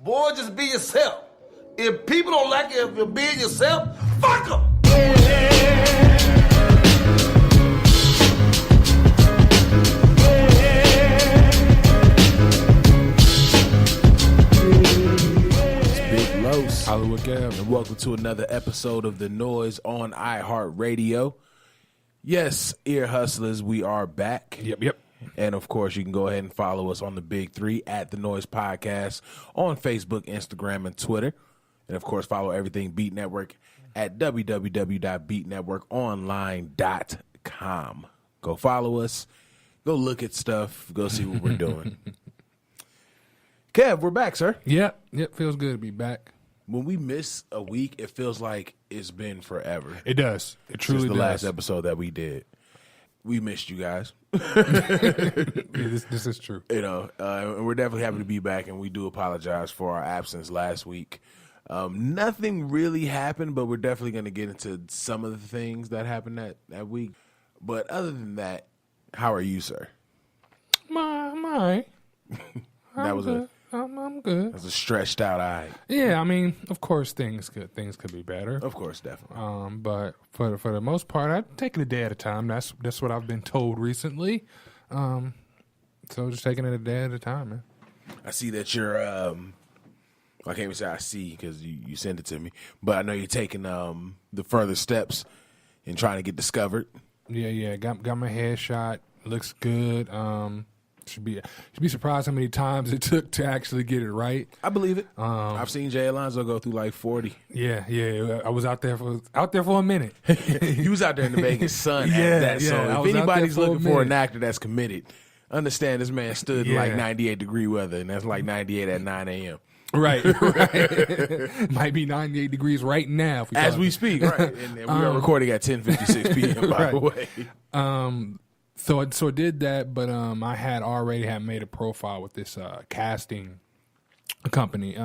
Boy, just be yourself. If people don't like it if you're being yourself, fuck them. Los Hollywood Kev, and welcome to another episode of the Noize on iHeartRadio. Yes, ear hustlers, we are back. Yep. And of course, you can go ahead and follow us on the Big Three at the Noize Podcast on Facebook, Instagram, and Twitter. And of course, follow everything Beat Network at www.beatnetworkonline.com. Go follow us. Go look at stuff. Go see what we're doing. Kev, we're back, sir. Yep. Feels good to be back. When we miss a week, it feels like it's been forever. It does. It truly Since the does. last episode that we did. We missed you guys. This is true. You know, we're definitely happy to be back, and we do apologize for our absence last week. Nothing really happened, but we're definitely going to get into some of the things that happened that week. But other than that, how are you, sir? I'm all right. That was good. I'm good. That was a stretched out eye. Yeah, I mean, of course, things could be better. Of course, definitely. But for the most part, I'm taking it a day at a time. That's what I've been told recently. So just taking it a day at a time, man. I see that you're. I can't even say I see because you sent it to me, but I know you're taking the further steps in trying to get discovered. Yeah. Got my head shot. Looks good. Should be surprised how many times it took to actually get it right. I believe it. I've seen Jay Alonso go through like 40. Yeah. I was out there for a minute. He was out there in the Vegas sun at that. So if anybody's looking for an actor that's committed, understand this man stood in like 98 degree weather, and that's like 98 at 9 a.m. Right. Might be 98 degrees right now. As we speak, right. And we are recording at 10:56 p.m., by the way. So I did that, but I had already made a profile with this casting company.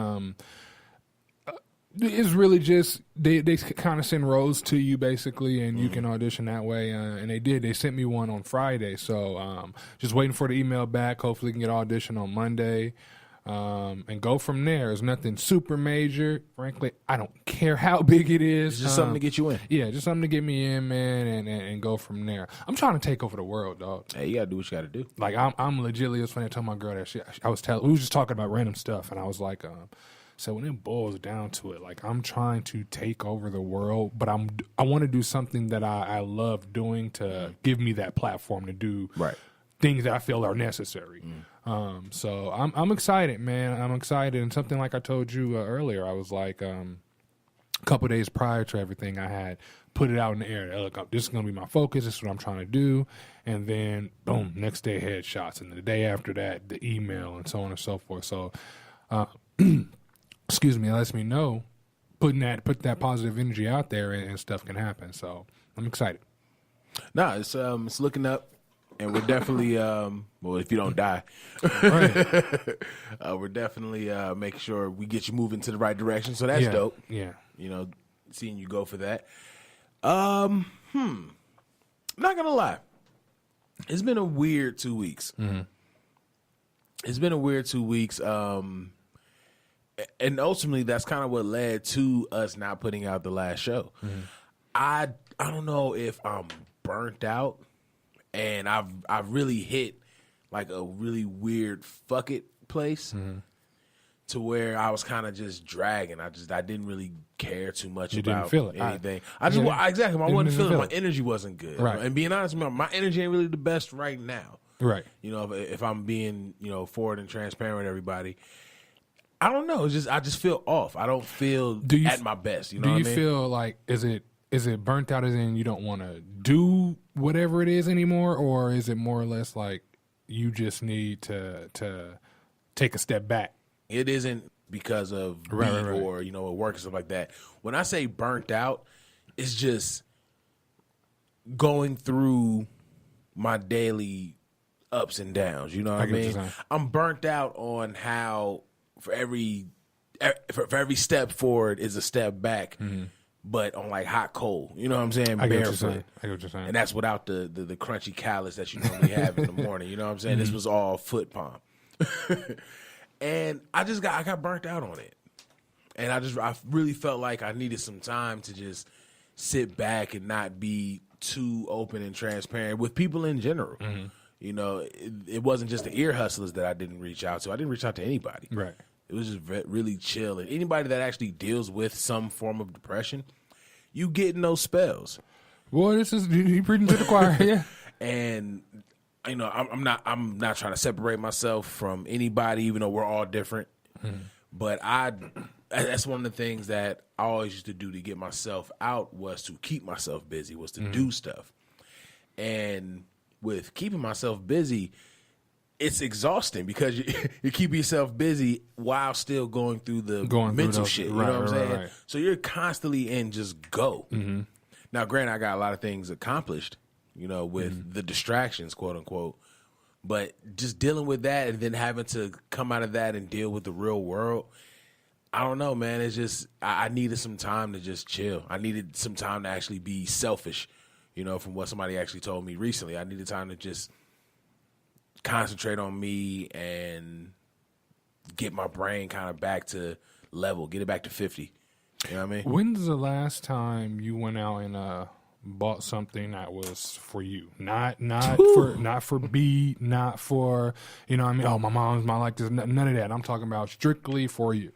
It's really just they kind of send roles to you basically, and you can audition that way. And they did. They sent me one on Friday, so just waiting for the email back. Hopefully, can get audition on Monday. And go from there. It's nothing super major. Frankly, I don't care how big it is. It's just something to get you in. Yeah, just something to get me in, man, and go from there. I'm trying to take over the world, dog. Hey, you got to do what you got to do. Like, I'm legitimately, it's funny, I told my girl that shit. We was just talking about random stuff, and I was like, so when it boils down to it, like, I'm trying to take over the world, but I want to do something that I love doing to give me that platform to do things that I feel are necessary. So I'm excited, man. I'm excited. And something like I told you earlier, I was like, a couple days prior to everything, I had put it out in the air. Look, this is going to be my focus. This is what I'm trying to do. And then, boom, next day headshots. And the day after that, the email and so on and so forth. So, excuse me, it lets me know put that positive energy out there and stuff can happen. So I'm excited. No, it's looking up. And we're definitely, well, if you don't die, we're definitely making sure we get you moving to the right direction. So that's dope. Yeah. You know, seeing you go for that. I'm not going to lie. It's been a weird 2 weeks. Mm-hmm. It's been a weird 2 weeks. And ultimately, that's kind of what led to us not putting out the last show. Mm-hmm. I don't know if I'm burnt out. And I've really hit like a really weird fuck it place to where I was kind of just dragging. I didn't really care too much about anything. I wasn't feeling it. My energy wasn't good. Right. And being honest with you, my energy ain't really the best right now. Right. You know, if I'm being, forward and transparent with everybody, I don't know. I just feel off. I don't feel at my best. You know what I mean? Feel like, is it burnt out as in you don't want to do whatever it is anymore, or is it more or less like you just need to take a step back? It isn't because of me or work and stuff like that. When I say burnt out, it's just going through my daily ups and downs. You know what I mean? I'm burnt out on how for every step forward is a step back. Mm-hmm. But on like hot coal, you know what I'm saying? I get Barefoot. what you're saying. And that's without the crunchy callus that you normally have in the morning. You know what I'm saying? Mm-hmm. This was all foot palm. And I got burnt out on it. And I really felt like I needed some time to just sit back and not be too open and transparent with people in general. Mm-hmm. You know, it wasn't just the ear hustlers that I didn't reach out to. I didn't reach out to anybody. Right. It was just really chill. And anybody that actually deals with some form of depression, you get in those spells. Well, this is you preaching to the choir, yeah. And you know, I'm not trying to separate myself from anybody, even though we're all different. Mm-hmm. But that's one of the things that I always used to do to get myself out was to keep myself busy, was to do stuff. And with keeping myself busy, it's exhausting because you keep yourself busy while still going through the mental shit. You know what I'm saying? Right. So you're constantly in just go. Mm-hmm. Now, granted, I got a lot of things accomplished, you know, with the distractions, quote unquote. But just dealing with that and then having to come out of that and deal with the real world, I don't know, man. It's just I needed some time to just chill. I needed some time to actually be selfish, you know, from what somebody actually told me recently. I needed time to just concentrate on me and get my brain kind of back to level, get it back to 50. You know what I mean? When's the last time you went out and bought something that was for you? Not for beat, not for, you know what I mean? Oh, my mom's not like this. None of that. I'm talking about strictly for you.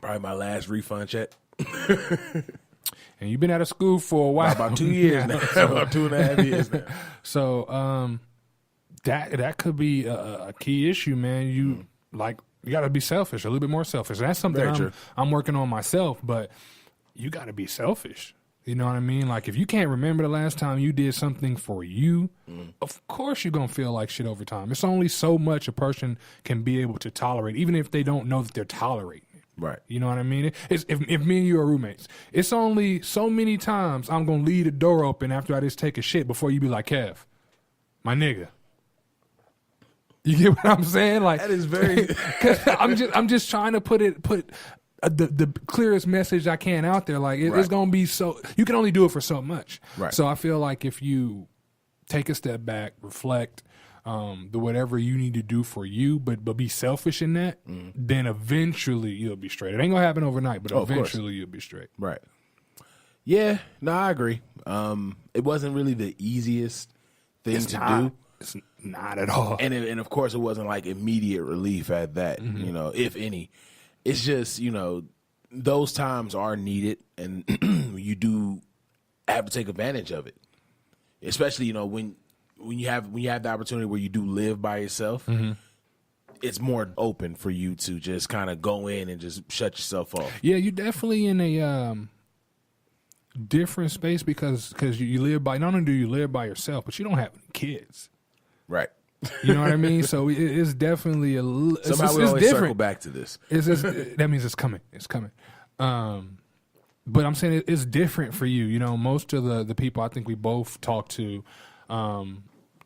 Probably my last refund check. And you've been out of school for a while. About 2 years now. About 2.5 years now. So that could be a key issue, man. You got to be selfish, a little bit more selfish. And that's something I'm working on myself, but you got to be selfish. You know what I mean? Like, if you can't remember the last time you did something for you, of course you're going to feel like shit over time. It's only so much a person can be able to tolerate, even if they don't know that they're tolerating it. Right. You know what I mean? If me and you are roommates, it's only so many times I'm going to leave the door open after I just take a shit before you be like, Kev, my nigga. You get what I'm saying? Like, that is very. I'm just trying to put the clearest message I can out there. Like, it's gonna be so. You can only do it for so much. Right. So I feel like if you take a step back, reflect, do whatever you need to do for you, but be selfish in that, then eventually you'll be straight. It ain't gonna happen overnight, but eventually you'll be straight. Right. Yeah. No, I agree. It wasn't really the easiest thing to do. It's not at all. And of course, it wasn't like immediate relief at that, you know, if any. It's just, you know, those times are needed, and you do have to take advantage of it. Especially, you know, when you have the opportunity where you do live by yourself, it's more open for you to just kind of go in and just shut yourself off. Yeah, you're definitely in a different space because you live by, not only do you live by yourself, but you don't have any kids. Right. You know what I mean? So it's definitely somehow we always different. Circle back to this. That means it's coming. It's coming. But I'm saying it's different for you. You know, most of the people I think we both talk to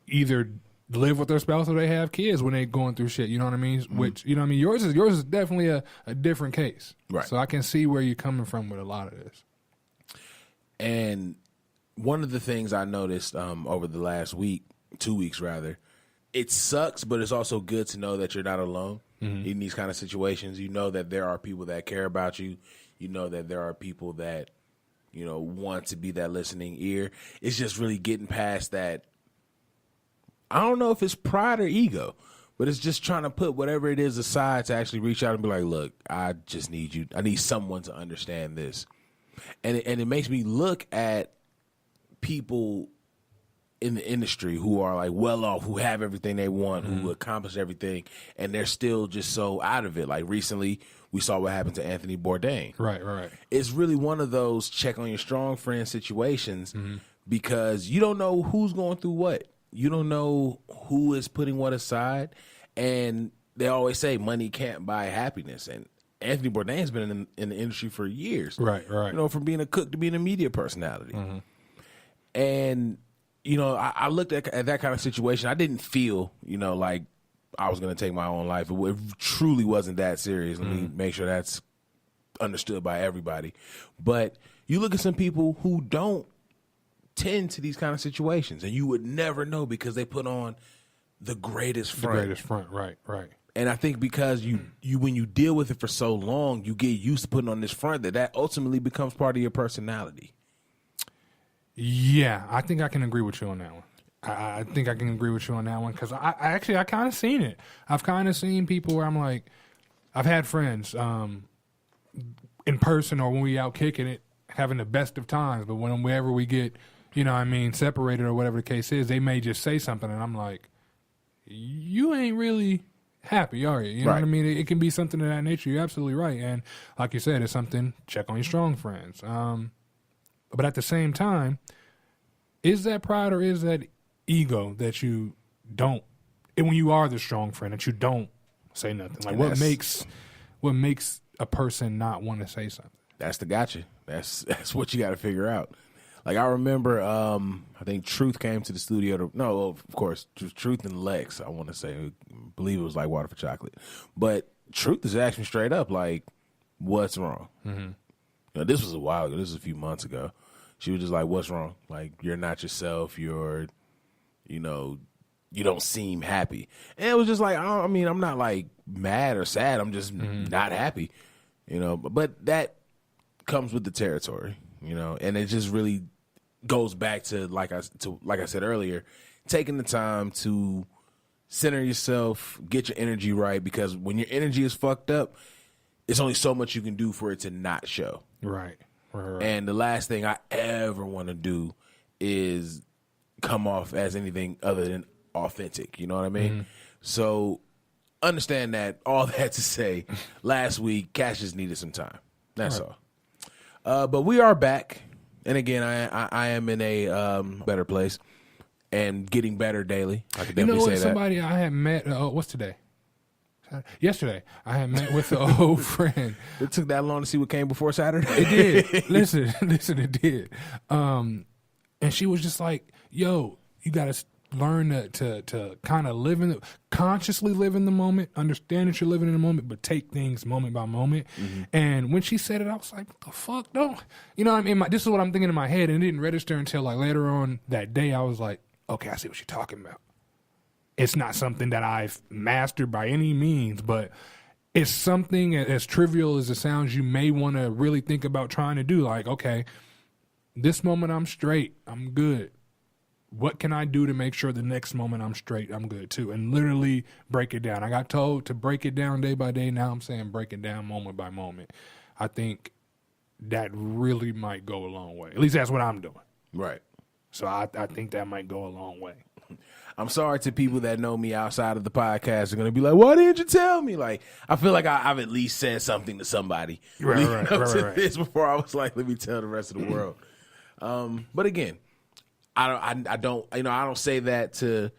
either live with their spouse or they have kids when they're going through shit. You know what I mean? Which, you know what I mean? Yours is definitely a different case. Right. So I can see where you're coming from with a lot of this. And one of the things I noticed over the last week, 2 weeks rather, it sucks, but it's also good to know that you're not alone in these kind of situations. You know that there are people that care about you. You know that there are people that, you know, want to be that listening ear. It's just really getting past that. I don't know if it's pride or ego, but it's just trying to put whatever it is aside to actually reach out and be like, look, I just need you. I need someone to understand this. And it makes me look at people in the industry who are like well off, who have everything they want, who accomplish everything, and they're still just so out of it. Like recently, we saw what happened to Anthony Bourdain. Right. It's really one of those check on your strong friend situations because you don't know who's going through what. You don't know who is putting what aside. And they always say money can't buy happiness. And Anthony Bourdain's been in the industry for years. Right. You know, from being a cook to being a media personality. And you know, I looked at that kind of situation. I didn't feel, you know, like I was going to take my own life. It truly wasn't that serious. Let me make sure that's understood by everybody. But you look at some people who don't tend to these kind of situations, and you would never know because they put on the greatest front. Right. And I think because you when you deal with it for so long, you get used to putting on this front that ultimately becomes part of your personality. Yeah, I think I can agree with you on that one. I think I can agree with you on that one because I kind of seen it. I've kind of seen people where I'm like, I've had friends in person or when we out kicking it, having the best of times. But whenever we get, separated or whatever the case is, they may just say something and I'm like, you ain't really happy, are you? You know what I mean? It can be something of that nature. You're absolutely right. And like you said, it's something, check on your strong friends. But at the same time, is that pride or is that ego that you don't, and when you are the strong friend, that you don't say nothing? Like what makes a person not want to say something? That's the gotcha. That's what you got to figure out. Like I remember, I think Truth came to the studio. Of course, Truth and Lex. I want to say, I believe it was like Water for Chocolate, but Truth is asking straight up, like, "What's wrong?" Mm-hmm. This was a while ago. This was a few months ago. She was just like, "What's wrong? Like, you're not yourself. You don't seem happy." And it was just like, I'm not like mad or sad. I'm just not happy, But that comes with the territory, and it just really goes back to like I said earlier, taking the time to center yourself, get your energy right, because when your energy is fucked up, it's only so much you can do for it to not show. Right. And the last thing I ever want to do is come off as anything other than authentic. You know what I mean? Mm-hmm. So understand that. All that to say, last week Cash just needed some time. That's all. But we are back, and again, I am in a better place and getting better daily. I could definitely say that. Somebody I had met. What's today? Yesterday, I had met with an old friend. It took that long to see what came before Saturday? It did. Listen, it did. And she was just like, yo, you got to learn to kind of consciously live in the moment, understand that you're living in the moment, but take things moment by moment. Mm-hmm. And when she said it, I was like, what the fuck? No. You know what I mean? This is what I'm thinking in my head, and it didn't register until like later on that day. I was like, okay, I see what you're talking about. It's not something that I've mastered by any means, but it's something as trivial as it sounds you may want to really think about trying to do. Like, okay, this moment I'm straight, I'm good. What can I do to make sure the next moment I'm straight, I'm good too? And literally break it down. I got told to break it down day by day. Now I'm saying break it down moment by moment. I think that really might go a long way. At least that's what I'm doing. Right. So I think that might go a long way. I'm sorry to people that know me outside of the podcast are going to be like, why didn't you tell me? Like, I feel like I've at least said something to somebody. Right. This before I was like, let me tell the rest of the world. But again, I don't say that to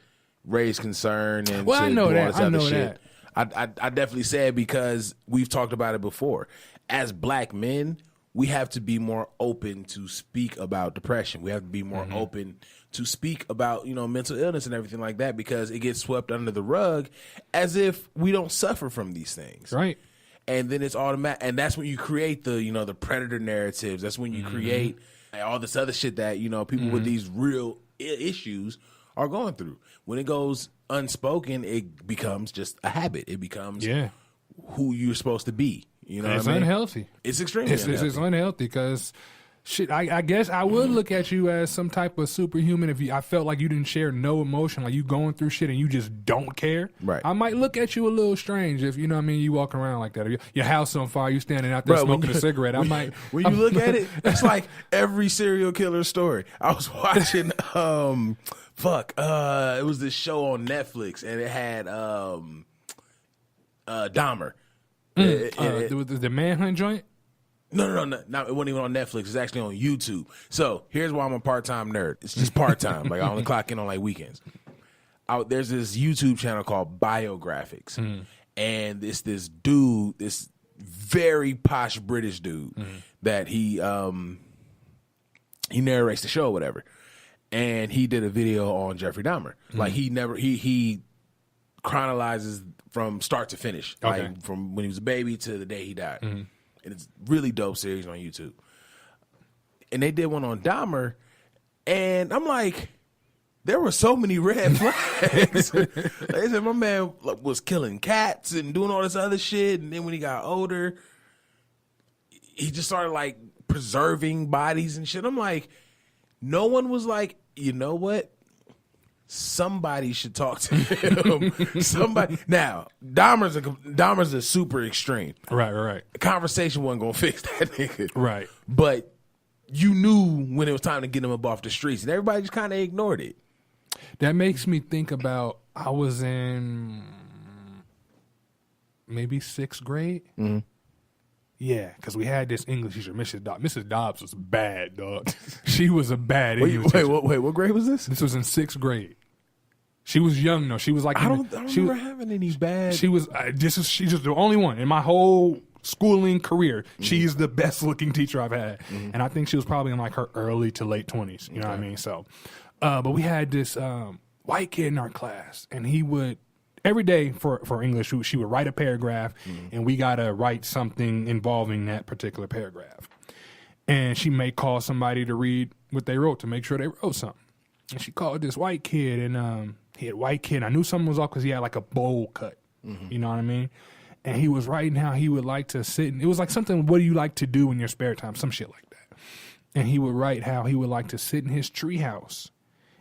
raise concern and I know that. I definitely say it because we've talked about it before. As black men, we have to be more open to speak about depression. We have to be more open to speak about, mental illness and everything like that, because it gets swept under the rug as if we don't suffer from these things. Right. And then it's automatic. And that's when you create the, the predator narratives. That's when you create all this other shit that, people with these real issues are going through. When it goes unspoken, it becomes just a habit. It becomes who you're supposed to be. It's unhealthy. It's extremely unhealthy. It's unhealthy because, shit, I guess I would look at you as some type of superhuman if I felt like you didn't share no emotion, like you going through shit and you just don't care. Right. I might look at you a little strange if, you walk around like that. Or your house on fire, you standing out there smoking a cigarette. When you look at it, it's like every serial killer story. I was watching, it was this show on Netflix and it had Dahmer. The Manhunt joint? No. It wasn't even on Netflix. It's actually on YouTube. So here's why I'm a part-time nerd. It's just part-time. Like I only clock in on like weekends. There's this YouTube channel called Biographics. And it's this dude, this very posh British dude that he narrates the show or whatever. And he did a video on Jeffrey Dahmer. Like he chronologizes from start to finish, like from when he was a baby to the day he died. And it's really dope series on YouTube. And they did one on Dahmer, and I'm like, there were so many red flags. They said my man was killing cats and doing all this other shit. And then when he got older, he just started like preserving bodies and shit. I'm like, no one was like, you know what? Somebody should talk to him. Somebody. Now, Dahmer's a super extreme. Right. Conversation wasn't going to fix that nigga. Right. But you knew when it was time to get him up off the streets, and everybody just kind of ignored it. That makes me think about, I was in maybe 6th grade. Mm-hmm. Yeah, because we had this English teacher, Mrs. Dobbs. Mrs. Dobbs was bad, dog. She was a bad English teacher. Wait, what grade was this? This was in 6th grade. She was young, though. She was like... I don't remember having any bad... She was... she's just the only one in my whole schooling career. Mm-hmm. She's the best-looking teacher I've had. Mm-hmm. And I think she was probably in like her early to late 20s. You know what I mean? So... but we had this white kid in our class, and he would, every day for English, she would write a paragraph, and we got to write something involving that particular paragraph. And she may call somebody to read what they wrote to make sure they wrote something. And she called this white kid, and he had white kid. I knew something was off because he had like a bowl cut. Mm-hmm. You know what I mean? And he was writing how he would like to sit. It was like something, what do you like to do in your spare time? Some shit like that. And he would write how he would like to sit in his treehouse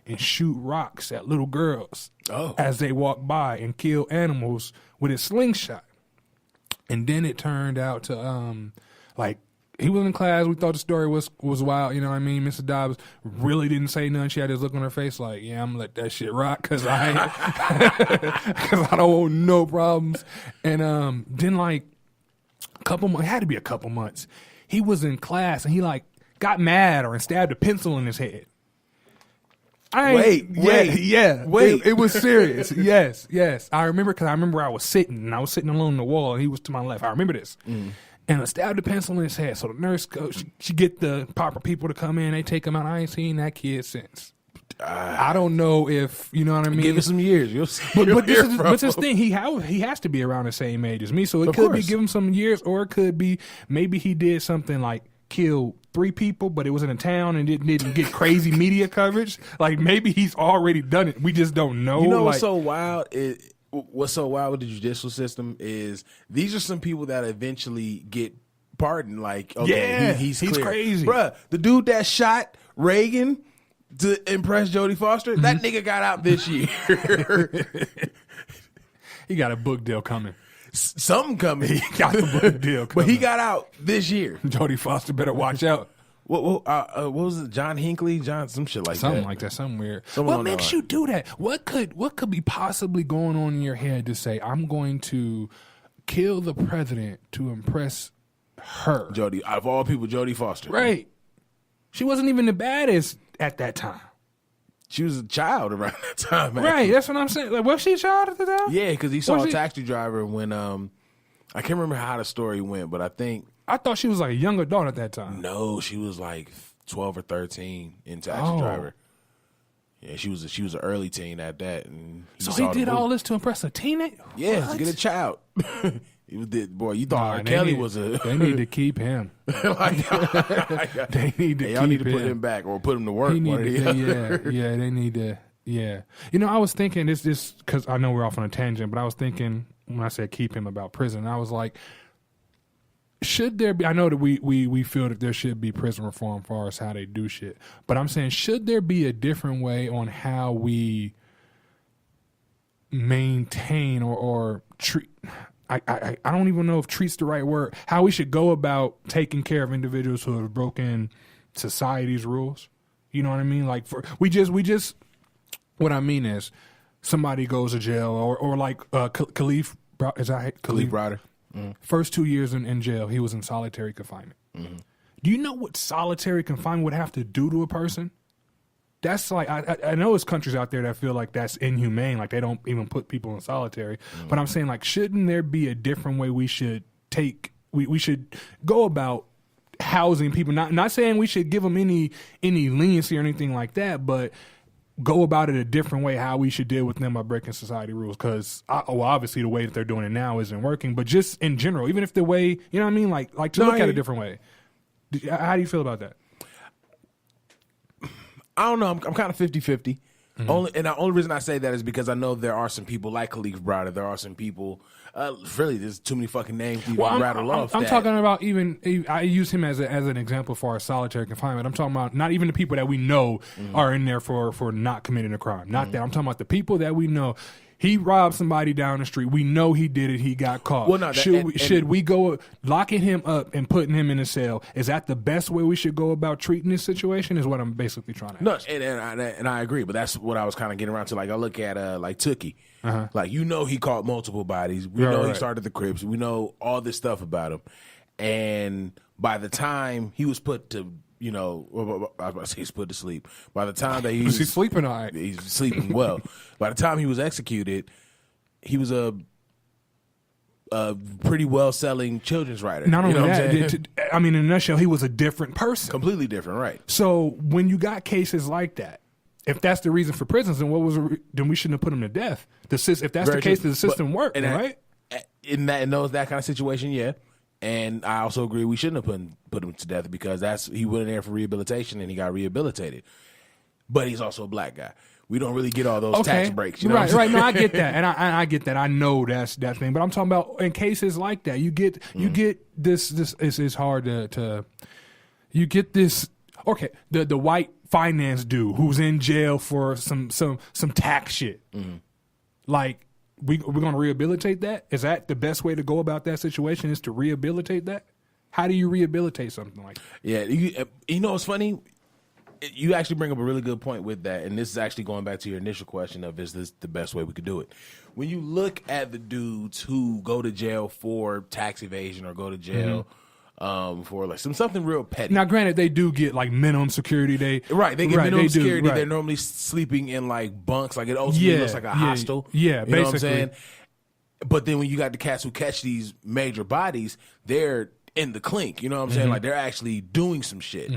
and shoot rocks at little girls as they walk by and kill animals with his slingshot. And then it turned out to, like, he was in class. We thought the story was wild. You know what I mean? Mrs. Dobbs really didn't say nothing. She had this look on her face like, yeah, I'm going to let that shit rock because I don't want no problems. And then, like, a couple months, it had to be a couple months, he was in class and he, like, got mad or stabbed a pencil in his head. Wait. It was serious. Yes. I remember because I was sitting along the wall and he was to my left. I remember this. And I stabbed the pencil in his head. So the nurse goes, she get the proper people to come in. They take him out. I ain't seen that kid since. I don't know if, you know what I mean? Give it some years. You'll see. But this thing, he has to be around the same age as me. So it could be give him some years, or it could be maybe he did something like kill 3 people, but it was in a town and didn't get crazy media coverage. Like maybe he's already done it. We just don't know. You know what's so wild? What's so wild with the judicial system is these are some people that eventually get pardoned. Like, okay, he's crazy. Bruh, the dude that shot Reagan to impress Jodie Foster, that nigga got out this year. He got a book deal coming. Something coming. He got a book deal coming. But he got out this year. Jodie Foster better watch out. What was it? John Hinckley? Some shit like something that. Like that. Something weird. What makes you do that? What could be possibly going on in your head to say, I'm going to kill the president to impress her? Jodie, out of all people, Jodie Foster. Right. She wasn't even the baddest at that time. She was a child around that time, man. Right, that's what I'm saying. Like, was she a child at the time? Yeah, because he saw a taxi driver when I can't remember how the story went, but I thought she was like a young adult at that time. No, she was like 12 or 13 in Taxi Driver. Yeah, she was an early teen at that. And so he did all this to impress a teenager? Yeah, to get a child. Boy, you thought R. Kelly was a... They need to keep him. They need to y'all need to put him back or put him to work. Yeah, they need to... Yeah. You know, I was thinking this because I know we're off on a tangent, but I was thinking when I said keep him about prison, I was like, should there be... I know that we feel that there should be prison reform as far as how they do shit, but I'm saying, should there be a different way on how we maintain or treat... I don't even know if treat's the right word. How we should go about taking care of individuals who have broken society's rules. You know what I mean? Like we just. What I mean is, somebody goes to jail or like Khalif. Is that Khalif Browder? Mm-hmm. First 2 years in jail, he was in solitary confinement. Mm-hmm. Do you know what solitary confinement would have to do to a person? That's like, I know there's countries out there that feel like that's inhumane, like they don't even put people in solitary. Mm-hmm. But I'm saying, like, shouldn't there be a different way we should we should go about housing people? Not saying we should give them any leniency or anything like that, but go about it a different way, how we should deal with them by breaking society rules. Because, obviously the way that they're doing it now isn't working, but just in general, even if the way, you know what I mean? Like to look at it a different way. How do you feel about that? I don't know. I'm kind of 50-50. The only reason I say that is because I know there are some people like Khalif Browder. There are some people. Really, there's too many fucking names to even rattle off. I'm talking about even. I use him as an example for our solitary confinement. I'm talking about not even the people that we know are in there for not committing a crime. Not that. I'm talking about the people that we know. He robbed somebody down the street. We know he did it. He got caught. Well, no, should we go locking him up and putting him in a cell? Is that the best way we should go about treating this situation? Is what I'm basically trying to ask. And I agree, but that's what I was kind of getting around to. Like I look at like Tookie. Like he caught multiple bodies. We know he started the Crips. We know all this stuff about him. And by the time he was put to I was about to say he's put to sleep. By the time that he's sleeping all right. He's sleeping well. By the time he was executed, he was a pretty well-selling children's writer. Not only that, I mean, in a nutshell, he was a different person. Completely different, right. So when you got cases like that, if that's the reason for prisons, then then we shouldn't have put him to death. If that's the case, the system worked, right? In that kind of situation, yeah. And I also agree we shouldn't have put him to death because he went in there for rehabilitation and he got rehabilitated. But he's also a black guy. We don't really get all those tax breaks. You know right. No, I get that, and I get that. I know that's that thing. But I'm talking about in cases like that, you get this. It's hard to you get this. Okay, the white finance dude who's in jail for some tax shit, like. We're going to rehabilitate that? Is that the best way to go about that situation is to rehabilitate that? How do you rehabilitate something like that? Yeah, you know what's funny? You actually bring up a really good point with that, and this is actually going back to your initial question of is this the best way we could do it? When you look at the dudes who go to jail for tax evasion or go to jail for like something real petty. Now, granted, they do get like minimum security. They get minimum security. They're normally sleeping in like bunks. Like it ultimately looks like a hostel. Yeah, you basically. know what I'm saying? But then when you got the cats who catch these major bodies, they're in the clink. You know what I'm saying? Like they're actually doing some shit.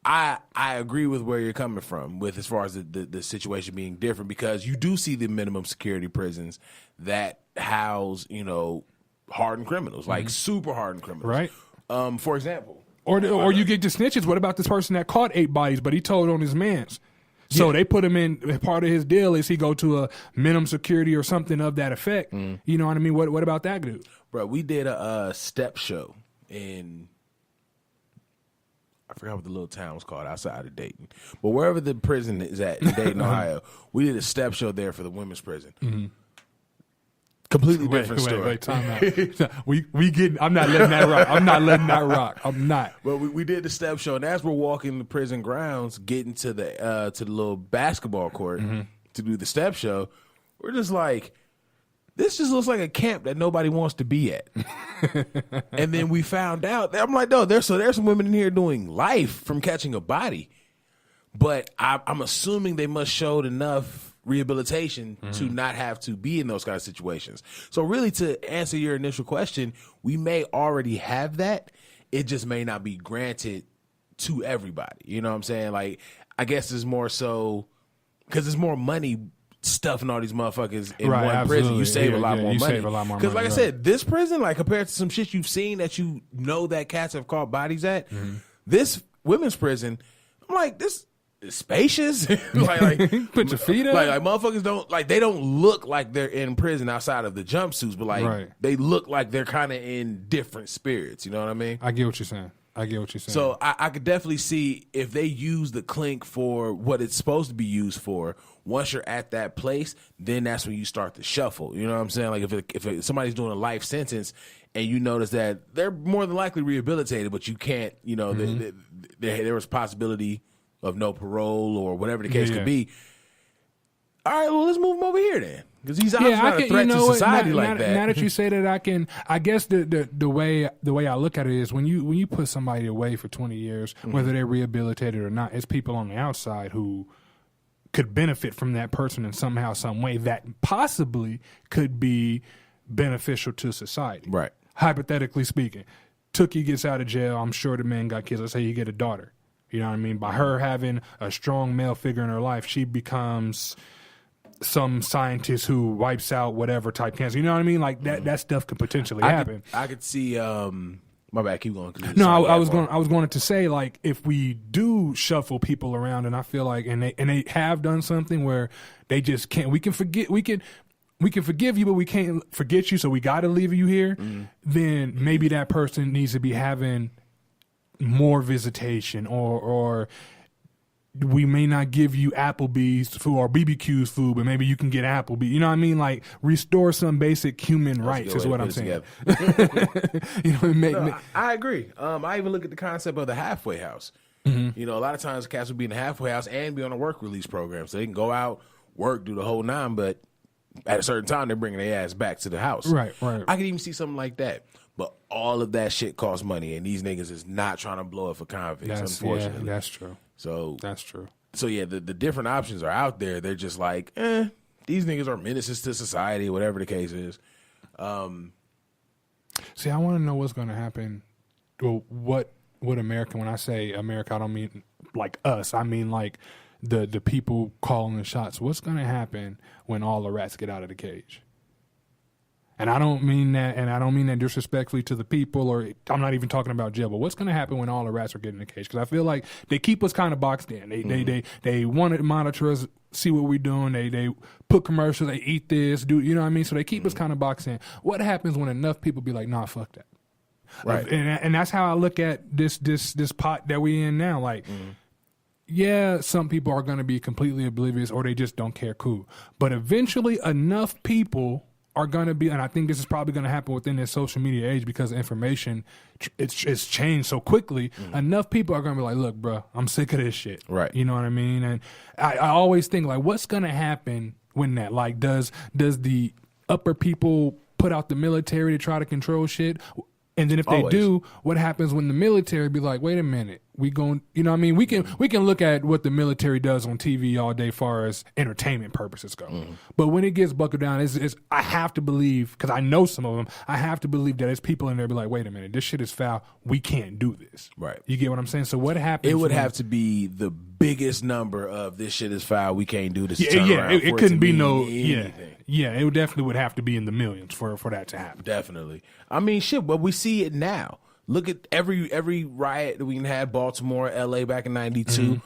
I agree with where you're coming from with as far as the situation being different because you do see the minimum security prisons that house hardened criminals, like super hardened criminals, right? For example. Or you get the snitches. What about this person that caught 8 bodies, but he told on his mans? So they put him in, part of his deal is he go to a minimum security or something of that effect. You know what I mean? What about that dude? Bro, we did a step show in, I forgot what the little town was called outside of Dayton. But wherever the prison is at in Dayton, Ohio, we did a step show there for the women's prison. Completely different story. Wait, time out. I'm not letting that rock. I'm not. Well, we did the step show, and as we're walking the prison grounds, getting to the little basketball court to do the step show, we're just like, this just looks like a camp that nobody wants to be at. And then we found out, I'm like, no, there's some women in here doing life from catching a body. But I'm assuming they must showed enough rehabilitation to not have to be in those kind of situations. So really, to answer your initial question, we may already have that. It just may not be granted to everybody. You know what I'm saying? Like, I guess it's more so because there's more money stuffing all these motherfuckers in one absolutely. prison. You save a lot more money. Save a lot more money. Because like I said, this prison, like compared to some shit you've seen that you know that cats have caught bodies at, this women's prison, I'm like, this is spacious. like put your feet up. Like motherfuckers they don't look like they're in prison outside of the jumpsuits, but they look like they're kind of in different spirits. You know what I mean? I get what you're saying. So I could definitely see if they use the clink for what it's supposed to be used for. Once you're at that place, then that's when you start to shuffle. You know what I'm saying? Like if somebody's doing a life sentence and you notice that they're more than likely rehabilitated, but you can't, there was possibility of no parole or whatever the case could be. All right, well, let's move him over here then. Because he's obviously not a threat to society like that. Now that you say that, I guess the way I look at it is when you put somebody away for 20 years, whether they're rehabilitated or not, it's people on the outside who could benefit from that person in somehow, some way that possibly could be beneficial to society. Right. Hypothetically speaking, Tookie gets out of jail. I'm sure the man got kids. Let's say you get a daughter. You know what I mean? By her having a strong male figure in her life, she becomes some scientist who wipes out whatever type cancer. You know what I mean? Like that stuff could potentially happen. I could see My bad, keep going. No, I was going to say, like, if we do shuffle people around, and I feel like, and they have done something where they just can't. We can forgive you, but we can't forget you. So we got to leave you here. Then maybe that person needs to be having more visitation, or we may not give you Applebee's food or BBQ's food, but maybe you can get Applebee. You know what I mean? Like, restore some basic human rights is what I'm saying. You know, I agree. I even look at the concept of the halfway house. You know, a lot of times cats will be in the halfway house and be on a work release program, so they can go out, work, do the whole nine, but at a certain time they're bringing their ass back to the house. Right. I could even see something like that. But all of that shit costs money, and these niggas is not trying to blow it for convicts, unfortunately. Yeah, that's true. So that's true. So yeah, the different options are out there. They're just like, these niggas are menaces to society, whatever the case is. See, I want to know what's going to happen. Well, what would America? When I say America, I don't mean like us. I mean like the people calling the shots. What's going to happen when all the rats get out of the cage? And I don't mean that disrespectfully to the people, or I'm not even talking about jail, but what's going to happen when all the rats are getting in the cage? Because I feel like they keep us kind of boxed in. They want to monitor us, see what we're doing. They put commercials, they eat this, do, you know what I mean? So they keep us kind of boxed in. What happens when enough people be like, nah, fuck that? Right. And that's how I look at this pot that we in now. Like, yeah, some people are going to be completely oblivious, or they just don't care. Cool. But eventually enough people are going to be, and I think this is probably going to happen within this social media age, because information, it's changed so quickly. Enough people are going to be like, look, bro, I'm sick of this shit. Right. You know what I mean? And I always think, like, what's going to happen when that, like, does the upper people put out the military to try to control shit? And then if they do, what happens when the military be like, wait a minute, we going, you know what I mean? We can look at what the military does on TV all day far as entertainment purposes go. But when it gets buckled down, it's I have to believe, because I know some of them, I have to believe that there's people in there be like, wait a minute, this shit is foul. We can't do this. Right. You get what I'm saying? So what happens? It would have to be the biggest number of this shit is foul, we can't do this. It couldn't be no anything. Yeah, it definitely would have to be in the millions for that to happen. Definitely. I mean, shit, but we see it now. Look at every riot that we had, Baltimore, LA back in '92.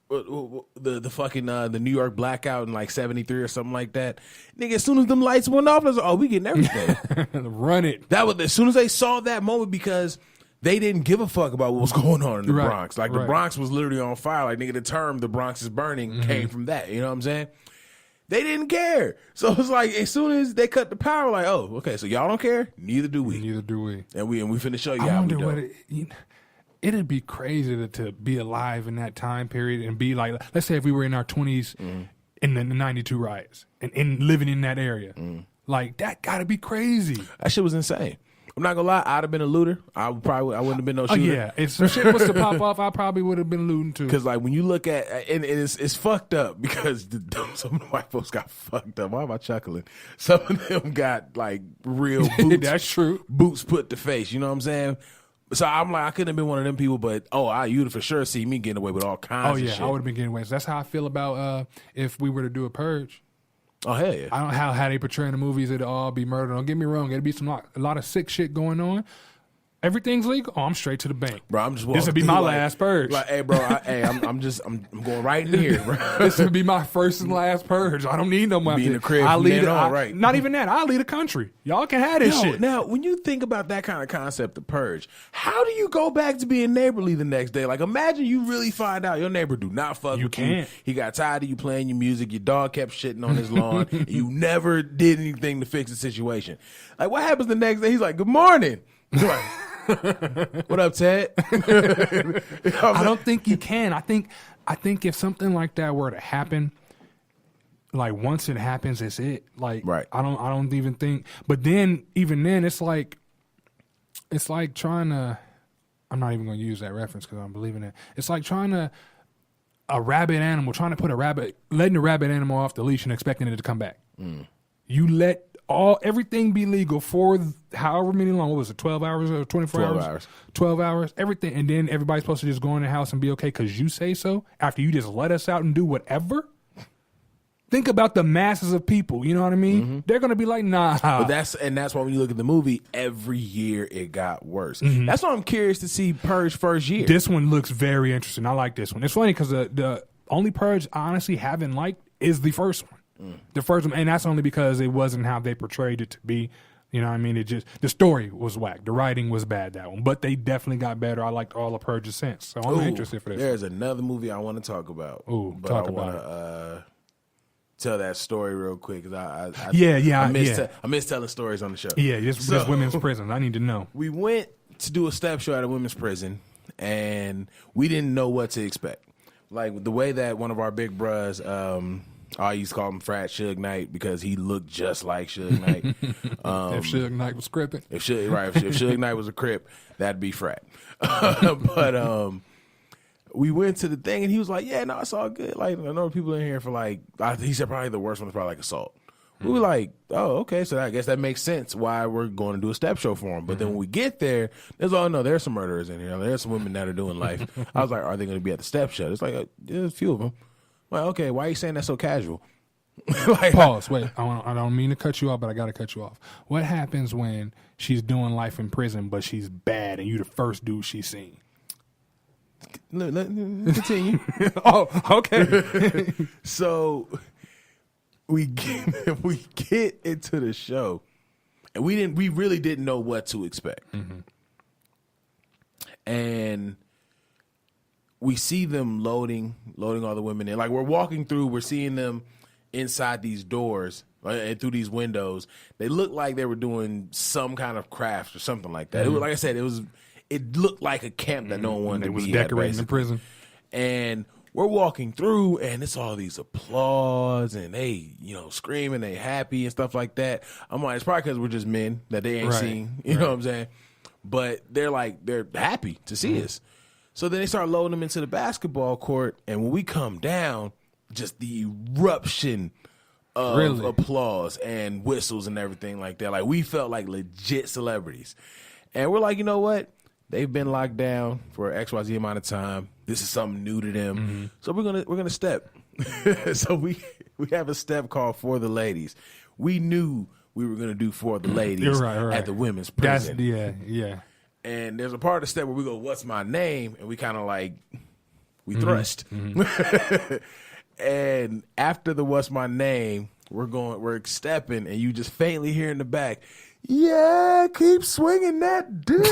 The fucking the New York blackout in like '73 or something like that. Nigga, as soon as them lights went off, I was like, oh, we getting everything. Run it. That was as soon as they saw that moment, because they didn't give a fuck about what was going on in the Bronx. Like the Bronx was literally on fire. Like, nigga, the term "the Bronx is burning" came from that. You know what I'm saying? They didn't care. So it's like, as soon as they cut the power, like, oh, okay, so y'all don't care? Neither do we. And we finna show you how we do. It'd be crazy to be alive in that time period and be like, let's say if we were in our 20s in the 92 riots and living in that area. Like, that gotta be crazy. That shit was insane. I'm not gonna lie, I'd have been a looter. I wouldn't have been no shooter. Oh yeah, if some shit was to pop off, I probably would have been looting too. Because like when you look at, and it's fucked up, because some of the white folks got fucked up. Why am I chuckling? Some of them got like real boots. That's true. Boots put to face. You know what I'm saying? So I'm like, I couldn't have been one of them people, but you'd for sure see me getting away with all kinds of shit. I would have been getting away. So that's how I feel about if we were to do a purge. Oh, hell yeah. I don't know how they portray in the movies it'll all be murder. Don't get me wrong. It'll be a lot of sick shit going on. Everything's legal. Oh, I'm straight to the bank. Bro, I'm just this would be my last purge. Like, hey, bro, I'm going right in here, bro. This would be my first and last purge. I don't need no money. Be in the crib from then on, right? Not even that. I'll leave the country. Y'all can have this shit. Now, when you think about that kind of concept of purge, how do you go back to being neighborly the next day? Like, imagine you really find out your neighbor do not fuck with you. He got tired of you playing your music. Your dog kept shitting on his lawn. And you never did anything to fix the situation. Like, what happens the next day? He's like, good morning. Like, what up, Ted? I don't think you can. I think if something like that were to happen, like once it happens, it's it. Like, right. I don't even think. But then, even then, it's like trying to. I'm not even going to use that reference because I don't believe in it. It's like trying to letting a rabbit animal off the leash and expecting it to come back. You let everything be legal for however many long. What was it? 12 hours or 24 hours? 12 hours. Everything, and then everybody's supposed to just go in the house and be okay because you say so. After you just let us out and do whatever. think about the masses of people. You know what I mean? Mm-hmm. They're gonna be like, nah. But that's why when you look at the movie, every year it got worse. That's why I'm curious to see Purge first year. This one looks very interesting. I like this one. It's funny because the only Purge I honestly haven't liked is the first one. The first one, and that's only because it wasn't how they portrayed it to be. You know what I mean? It just, the story was whack. The writing was bad, that one. But they definitely got better. I liked all the Purges since. So I'm interested for this. There's another movie I want to talk about. But I want to tell that story real quick. Cause I miss telling stories on the show. Yeah, this women's prison. I need to know. We went to do a step show at a women's prison, and we didn't know what to expect. Like, the way that one of our big bros, I used to call him Frat Suge Knight because he looked just like Suge Knight. If Suge Knight was crippin'. If Suge Knight was a Crip, that'd be Frat. But we went to the thing, and he was like, yeah, no, it's all good. Like, I know people in here for, like, he said probably the worst one is probably like assault. We were like, oh, okay, so I guess that makes sense why we're going to do a step show for him. But then when we get there, there's some murderers in here. There's some women that are doing life. I was like, are they going to be at the step show? It's like, there's a few of them. Well, okay, why are you saying that so casual? Like, pause. Wait, I don't mean to cut you off, but I got to cut you off. What happens when she's doing life in prison, but she's bad, and you the first dude she's seen? Let continue. Oh, okay. So we get into the show, and we really didn't know what to expect. And we see them loading all the women in. Like, we're walking through, we're seeing them inside these doors and through these windows. They looked like they were doing some kind of craft or something like that. It was, like I said, it looked like a camp that no one wanted to be at. It was decorating the prison. And we're walking through, and it's all these applause, and they, screaming, they happy and stuff like that. I'm like, it's probably because we're just men that they ain't seen. You know what I'm saying? But they're happy to see us. So then they start loading them into the basketball court, and when we come down, just the eruption of applause and whistles and everything like that. Like, we felt like legit celebrities. And we're like, you know what? They've been locked down for XYZ amount of time. This is something new to them. So we're gonna step. So we have a step called For the Ladies. We knew we were gonna do For the Ladies at the women's prison. Yeah. And there's a part of the step where we go, what's my name? And we kind of we thrust. And after the what's my name, we're stepping, and you just faintly hear in the back, yeah, keep swinging that dick.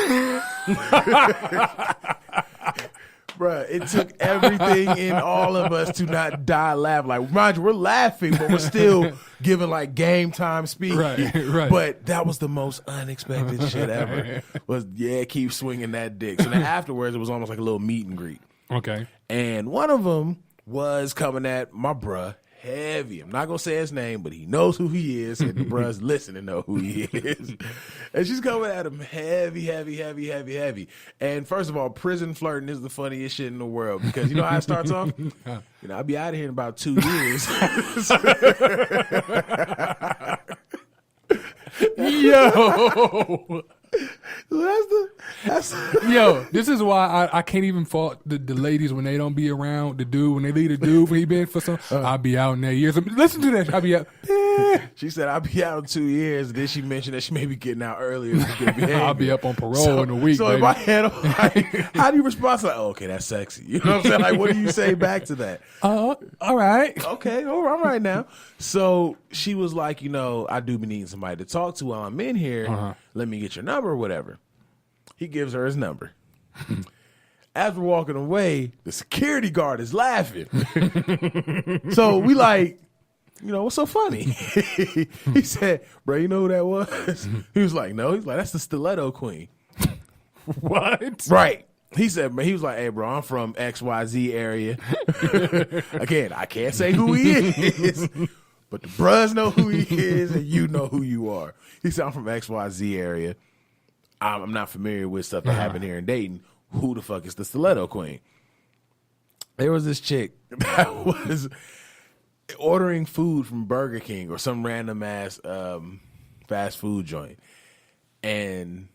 Bruh, it took everything in all of us to not die laughing. Like, mind you, we're laughing, but we're still giving game time speech. Right. But that was the most unexpected shit ever. Was, yeah, keep swinging that dick. So then afterwards, it was almost like a little meet and greet. Okay. And one of them was coming at my bruh heavy. I'm not going to say his name, but he knows who he is, and the bruh's listening to know who he is. And she's coming at him heavy. And first of all, prison flirting is the funniest shit in the world, because you know how it starts off? I'll be out of here in about 2 years. Yo. That's Yo, this is why I can't even fault the ladies when they don't be around. The dude, when they leave the dude, when he been for some, I'll be out in that years. Listen to that. I'll be out. She said, I'll be out in 2 years. Then she mentioned that she may be getting out earlier. I'll be up on parole in a week. So baby. in my head, I'm like, how do you respond to that? Oh, okay, that's sexy. You know what I'm saying? Like, what do you say back to that? All right. Okay, all right now. So she was like, I do be needing somebody to talk to while I'm in here. Let me get your number or whatever. He gives her his number. As we're walking away, the security guard is laughing. So we what's so funny? He said, bro, you know who that was? He was like, no. He's like, that's the Stiletto Queen. What? Right. He was like, hey, bro, I'm from XYZ area. Again, I can't say who he is, but the bros know who he is, and you know who you are. He said, I'm from XYZ area. I'm not familiar with stuff that happened here in Dayton. Who the fuck is the Stiletto Queen? There was this chick that was ordering food from Burger King or some random ass fast food joint. And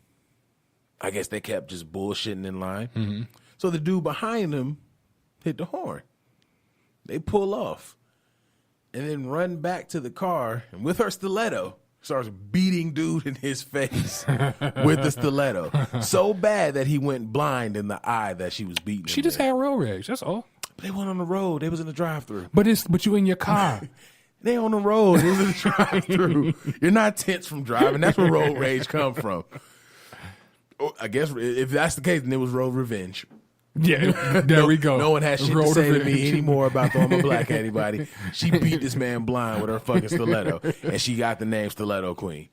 I guess they kept just bullshitting in line. So the dude behind them hit the horn. They pull off. and then run back to the car, and with her stiletto, starts beating dude in his face with the stiletto. So bad that he went blind in the eye that she was beating She him just with. had road rage. That's all. They went on the road. They was in the drive-thru. But you in your car. They on the road. It was in the drive-thru. You're not tense from driving. That's where road rage come from. I guess if that's the case, then it was road revenge. Yeah, there we go. No one has shit to say to me anymore about throwing my black at anybody. She beat this man blind with her fucking stiletto, and she got the name Stiletto Queen.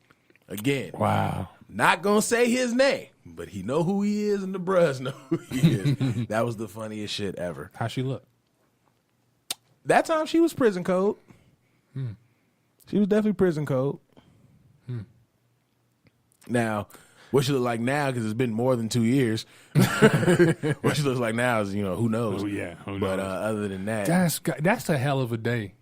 Again, Wow. not gonna say his name, but he know who he is, and the bruhs know who he is. That was the funniest shit ever. How she look? That time she was prison code. She was definitely prison code. Now, what she look like now, because it's been more than 2 years. What she looks like now is, who knows? Oh, yeah, who But knows? other than that, That's a hell of a day.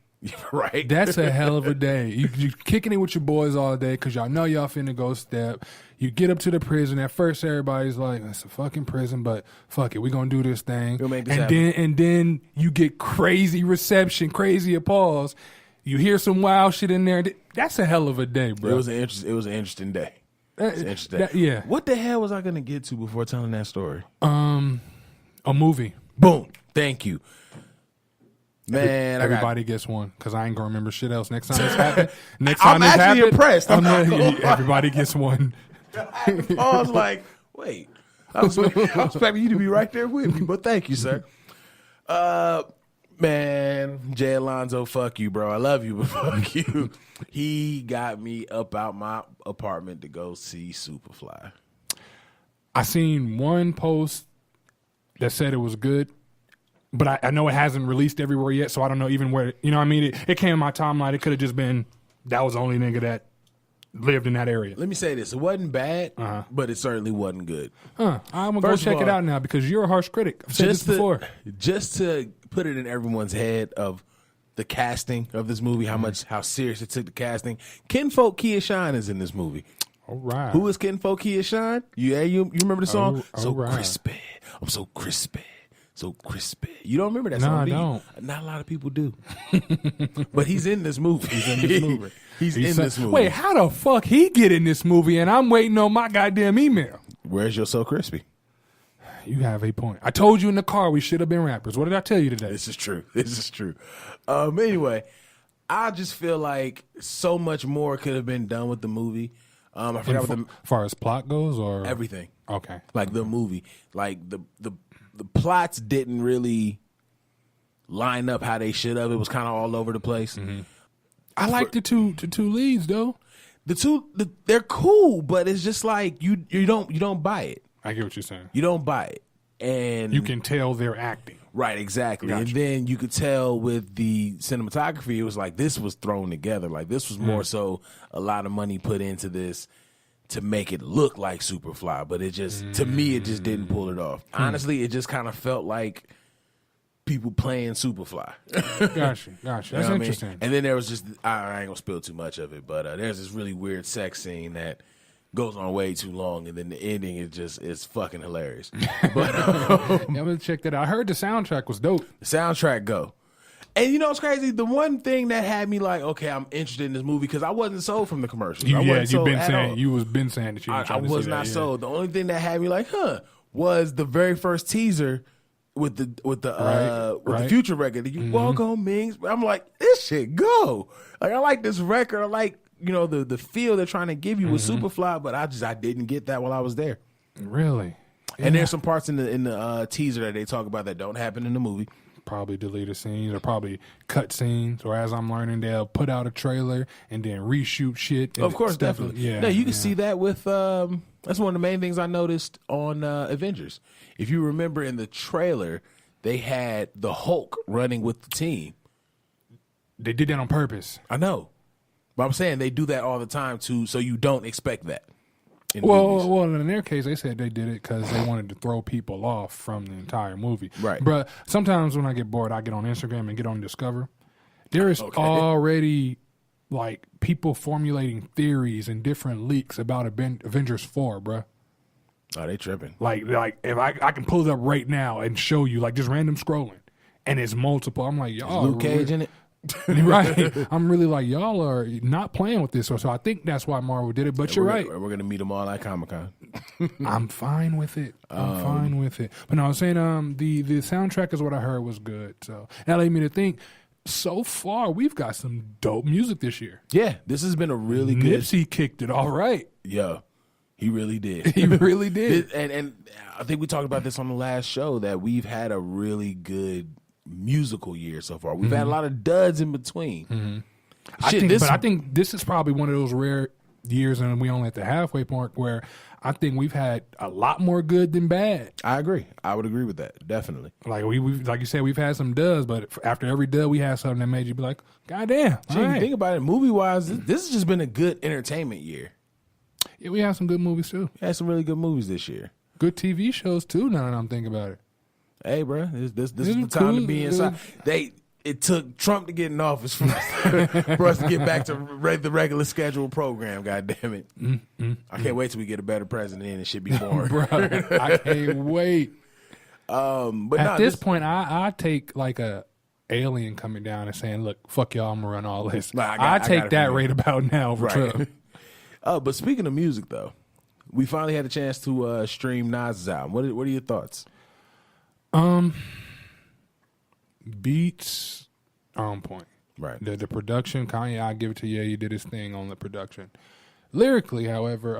right? That's a hell of a day. You kicking it with your boys all day because y'all know y'all finna go step. You get up to the prison. At first, everybody's like, "It's a fucking prison," but fuck it, we gonna do this thing. We'll make this happen. And then you get crazy reception, crazy applause. You hear some wild shit in there. That's a hell of a day, bro. It was an interesting day. It's interesting. Yeah. What the hell was I gonna get to before telling that story? A movie. Boom. Thank you. Man, Everybody gets one because I ain't gonna remember shit else. Next time this happens, I'm actually impressed. Everybody gets one. I was like, wait. I was expecting you to be right there with me, but thank you, sir. Man, Jay Alonzo, fuck you, bro. I love you, but fuck you. He got me up out my apartment to go see Superfly. I seen one post that said it was good, but I know it hasn't released everywhere yet, so I don't know even where. You know what I mean? It came in my timeline. It could have just been that was the only nigga that lived in that area. Let me say this. It wasn't bad, but it certainly wasn't good. I'm going to go First of check it all, out now because you're a harsh critic. I've said this before. Just to put it in everyone's head of the casting of this movie, how serious it took the casting. Kinfolk Kia Shine is in this movie. All right. Who is Kinfolk Kia Shine? You remember the song? Oh, right. Crispy. I'm so crispy. So crispy. You don't remember that No, song? I do you? don't. Not a lot of people do. But he's in this movie. He's in this movie. Wait, how the fuck he get in this movie and I'm waiting on my goddamn email? Where's your So Crispy? You have a point. I told you in the car we should have been rappers. What did I tell you today? This is true. Anyway, I just feel like so much more could have been done with the movie. I forgot what As far as plot goes or everything. Okay. Like the movie. Like the plots didn't really line up how they should have. It was kind of all over the place. Mm-hmm. I like the two leads though. They're cool, but it's just like you don't buy it. I get what you're saying. You don't buy it. And You can tell they're acting. right, exactly. Gotcha. And then you could tell with the cinematography, it was like this was thrown together. Like this was more so a lot of money put into this to make it look like Superfly, but it just to me it just didn't pull it off. Honestly, it just kind of felt like people playing Superfly. Gotcha. You know That's what I mean? interesting. And then there was just I ain't gonna spill too much of it, but there's this really weird sex scene that goes on way too long, and then the ending is fucking hilarious. But Yeah, I'm gonna check that out. I heard the soundtrack was dope. the soundtrack go. And you know what's crazy? The one thing that had me like, okay, I'm interested in this movie because I wasn't sold from the commercials. I wasn't sold at all. You was been saying that you were I trying to was see not that, yeah. sold. The only thing that had me like, was the very first teaser with the Future record. You walk on Mings. I'm like, this shit go. Like I like this record. I like the feel they're trying to give you with Superfly, but I didn't get that while I was there. Really? And there's some parts in the teaser that they talk about that don't happen in the movie. Probably deleted scenes or probably cut scenes, or as I'm learning, they'll put out a trailer and then reshoot shit. Of course, stuff. definitely. Yeah. No, you can see that with that's one of the main things I noticed on Avengers. If you remember in the trailer, they had the Hulk running with the team. They did that on purpose. I know. But I'm saying they do that all the time too, so you don't expect that. In movies. Well, in their case, they said they did it because they wanted to throw people off from the entire movie. Right. But sometimes when I get bored, I get on Instagram and get on Discover. There is already like people formulating theories and different leaks about Avengers 4, bruh. Oh, they tripping. Like if I can pull it up right now and show you like just random scrolling, and it's multiple. I'm like, y'all, Luke Cage in it? Right. I'm really like, y'all are not playing with this. So I think that's why Marvel did it. But you're right. We're gonna meet them all at Comic-Con. I'm fine with it. I'm fine with it. But no, I was saying the soundtrack is what I heard was good. So that led me to think, so far we've got some dope music this year. Yeah, this has been a really good. Nipsey kicked it all right. Yeah, he really did. He really did. And I think we talked about this on the last show that we've had a really good musical year so far. We've had a lot of duds in between. I think this is probably one of those rare years, and we only at the halfway point where I think we've had a lot more good than bad. I agree. I would agree with that. Definitely. Like we like you said, we've had some duds, but after every dud, we had something that made you be like, "God damn!" Gee, you think about it, movie wise, this has just been a good entertainment year. Yeah, we had some good movies too. We had some really good movies this year. Good TV shows too. Now that I'm thinking about it. Hey, bro, this is the time to be inside. It took Trump to get in office for us to get back to the regular scheduled program. God damn it! I can't wait till we get a better president and it should be boring. Bro, I can't wait. But at this point, I take like a alien coming down and saying, "Look, fuck y'all, I'm gonna run all this." I take that right about now over Trump. But speaking of music, though, we finally had a chance to stream Noize's album. What are your thoughts? Beats on point. Right. The production, Kanye, I give it to you. He did his thing on the production. Lyrically, however,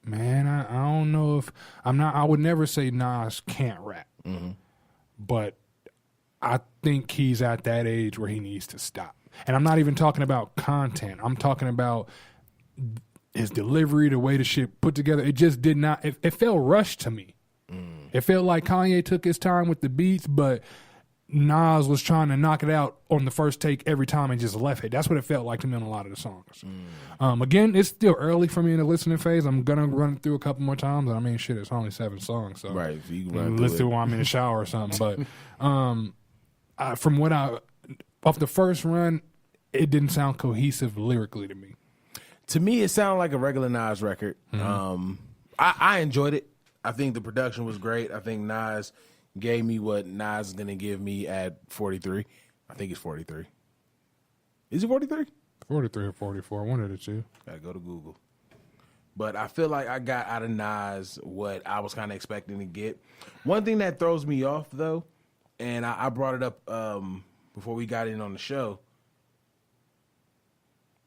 man, I don't know if I would never say Nas can't rap, but I think he's at that age where he needs to stop. And I'm not even talking about content. I'm talking about his delivery, the way the shit put together. It just did not. It felt rushed to me. It felt like Kanye took his time with the beats, but Nas was trying to knock it out on the first take every time and just left it. That's what it felt like to me on a lot of the songs. Again, it's still early for me in the listening phase. I'm going to run it through a couple more times. I mean, shit, it's only 7 songs. So right, so you can run listen to it while I'm in the shower or something. But from what off the first run, it didn't sound cohesive lyrically to me. To me, it sounded like a regular Nas record. I enjoyed it. I think the production was great. I think Nas gave me what Nas is going to give me at 43. I think it's 43. Is it 43? 43 or 44, one of the two. Gotta go to Google. But I feel like I got out of Nas what I was kind of expecting to get. One thing that throws me off, though, and I brought it up before we got in on the show.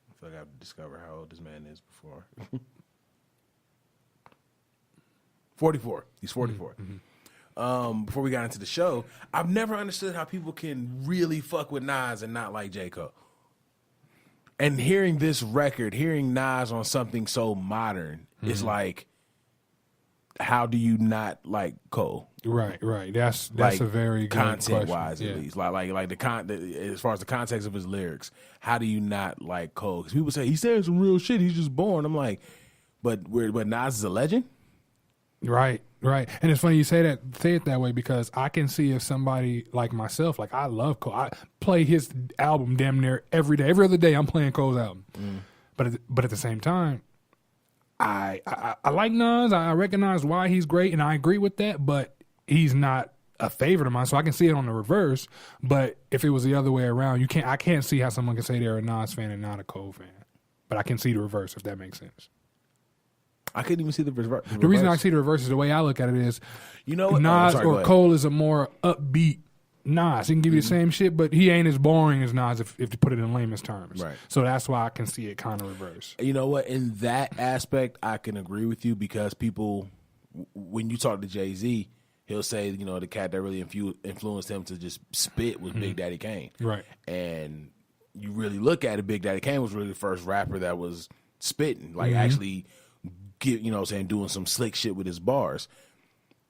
I feel like I have to discover how old this man is before. 44. He's 44. Before we got into the show, I've never understood how people can really fuck with Nas and not like J. Cole. And hearing this record, hearing Nas on something so modern, it's like, how do you not like Cole? Right. That's like, a very good content wise, question. at least. Like as far as the context of his lyrics, how do you not like Cole? Because people say he's saying some real shit. He's just born. I'm like, but Nas is a legend. Right. And it's funny you say it that way because I can see if somebody like myself, like I love Cole. I play his album damn near every day. Every other day I'm playing Cole's album. But at the same time, I like Nas. I recognize why he's great and I agree with that, but he's not a favorite of mine. So I can see it on the reverse. But if it was the other way around, I can't see how someone can say they're a Nas fan and not a Cole fan. But I can see the reverse if that makes sense. I couldn't even see the reverse. The reason I see the reverse is the way I look at it is, Nas or Cole is a more upbeat Nas. He can give you the same shit, but he ain't as boring as Nas if you put it in lamest terms. Right. So that's why I can see it kind of reverse. You know what? In that aspect, I can agree with you because people, when you talk to Jay-Z, he'll say, the cat that really influenced him to just spit was Big Daddy Kane. Right. And you really look at it, Big Daddy Kane was really the first rapper that was spitting, like actually doing some slick shit with his bars.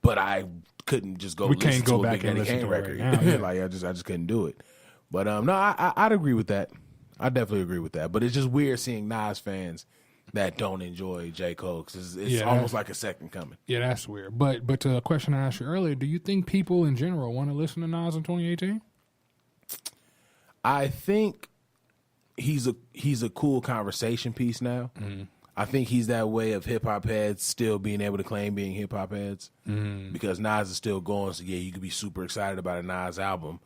But I couldn't just go listen to a Big Daddy Kane record. Right now, Like I just couldn't do it. But no, I'd agree with that. I definitely agree with that. But it's just weird seeing Nas fans that don't enjoy J. Cole because it's almost like a second coming. Yeah, that's weird. But to a question I asked you earlier, do you think people in general want to listen to Nas in 2018? I think he's a cool conversation piece now. I think he's that way of hip hop heads still being able to claim being hip hop heads because Nas is still going. So yeah, you could be super excited about a Nas album,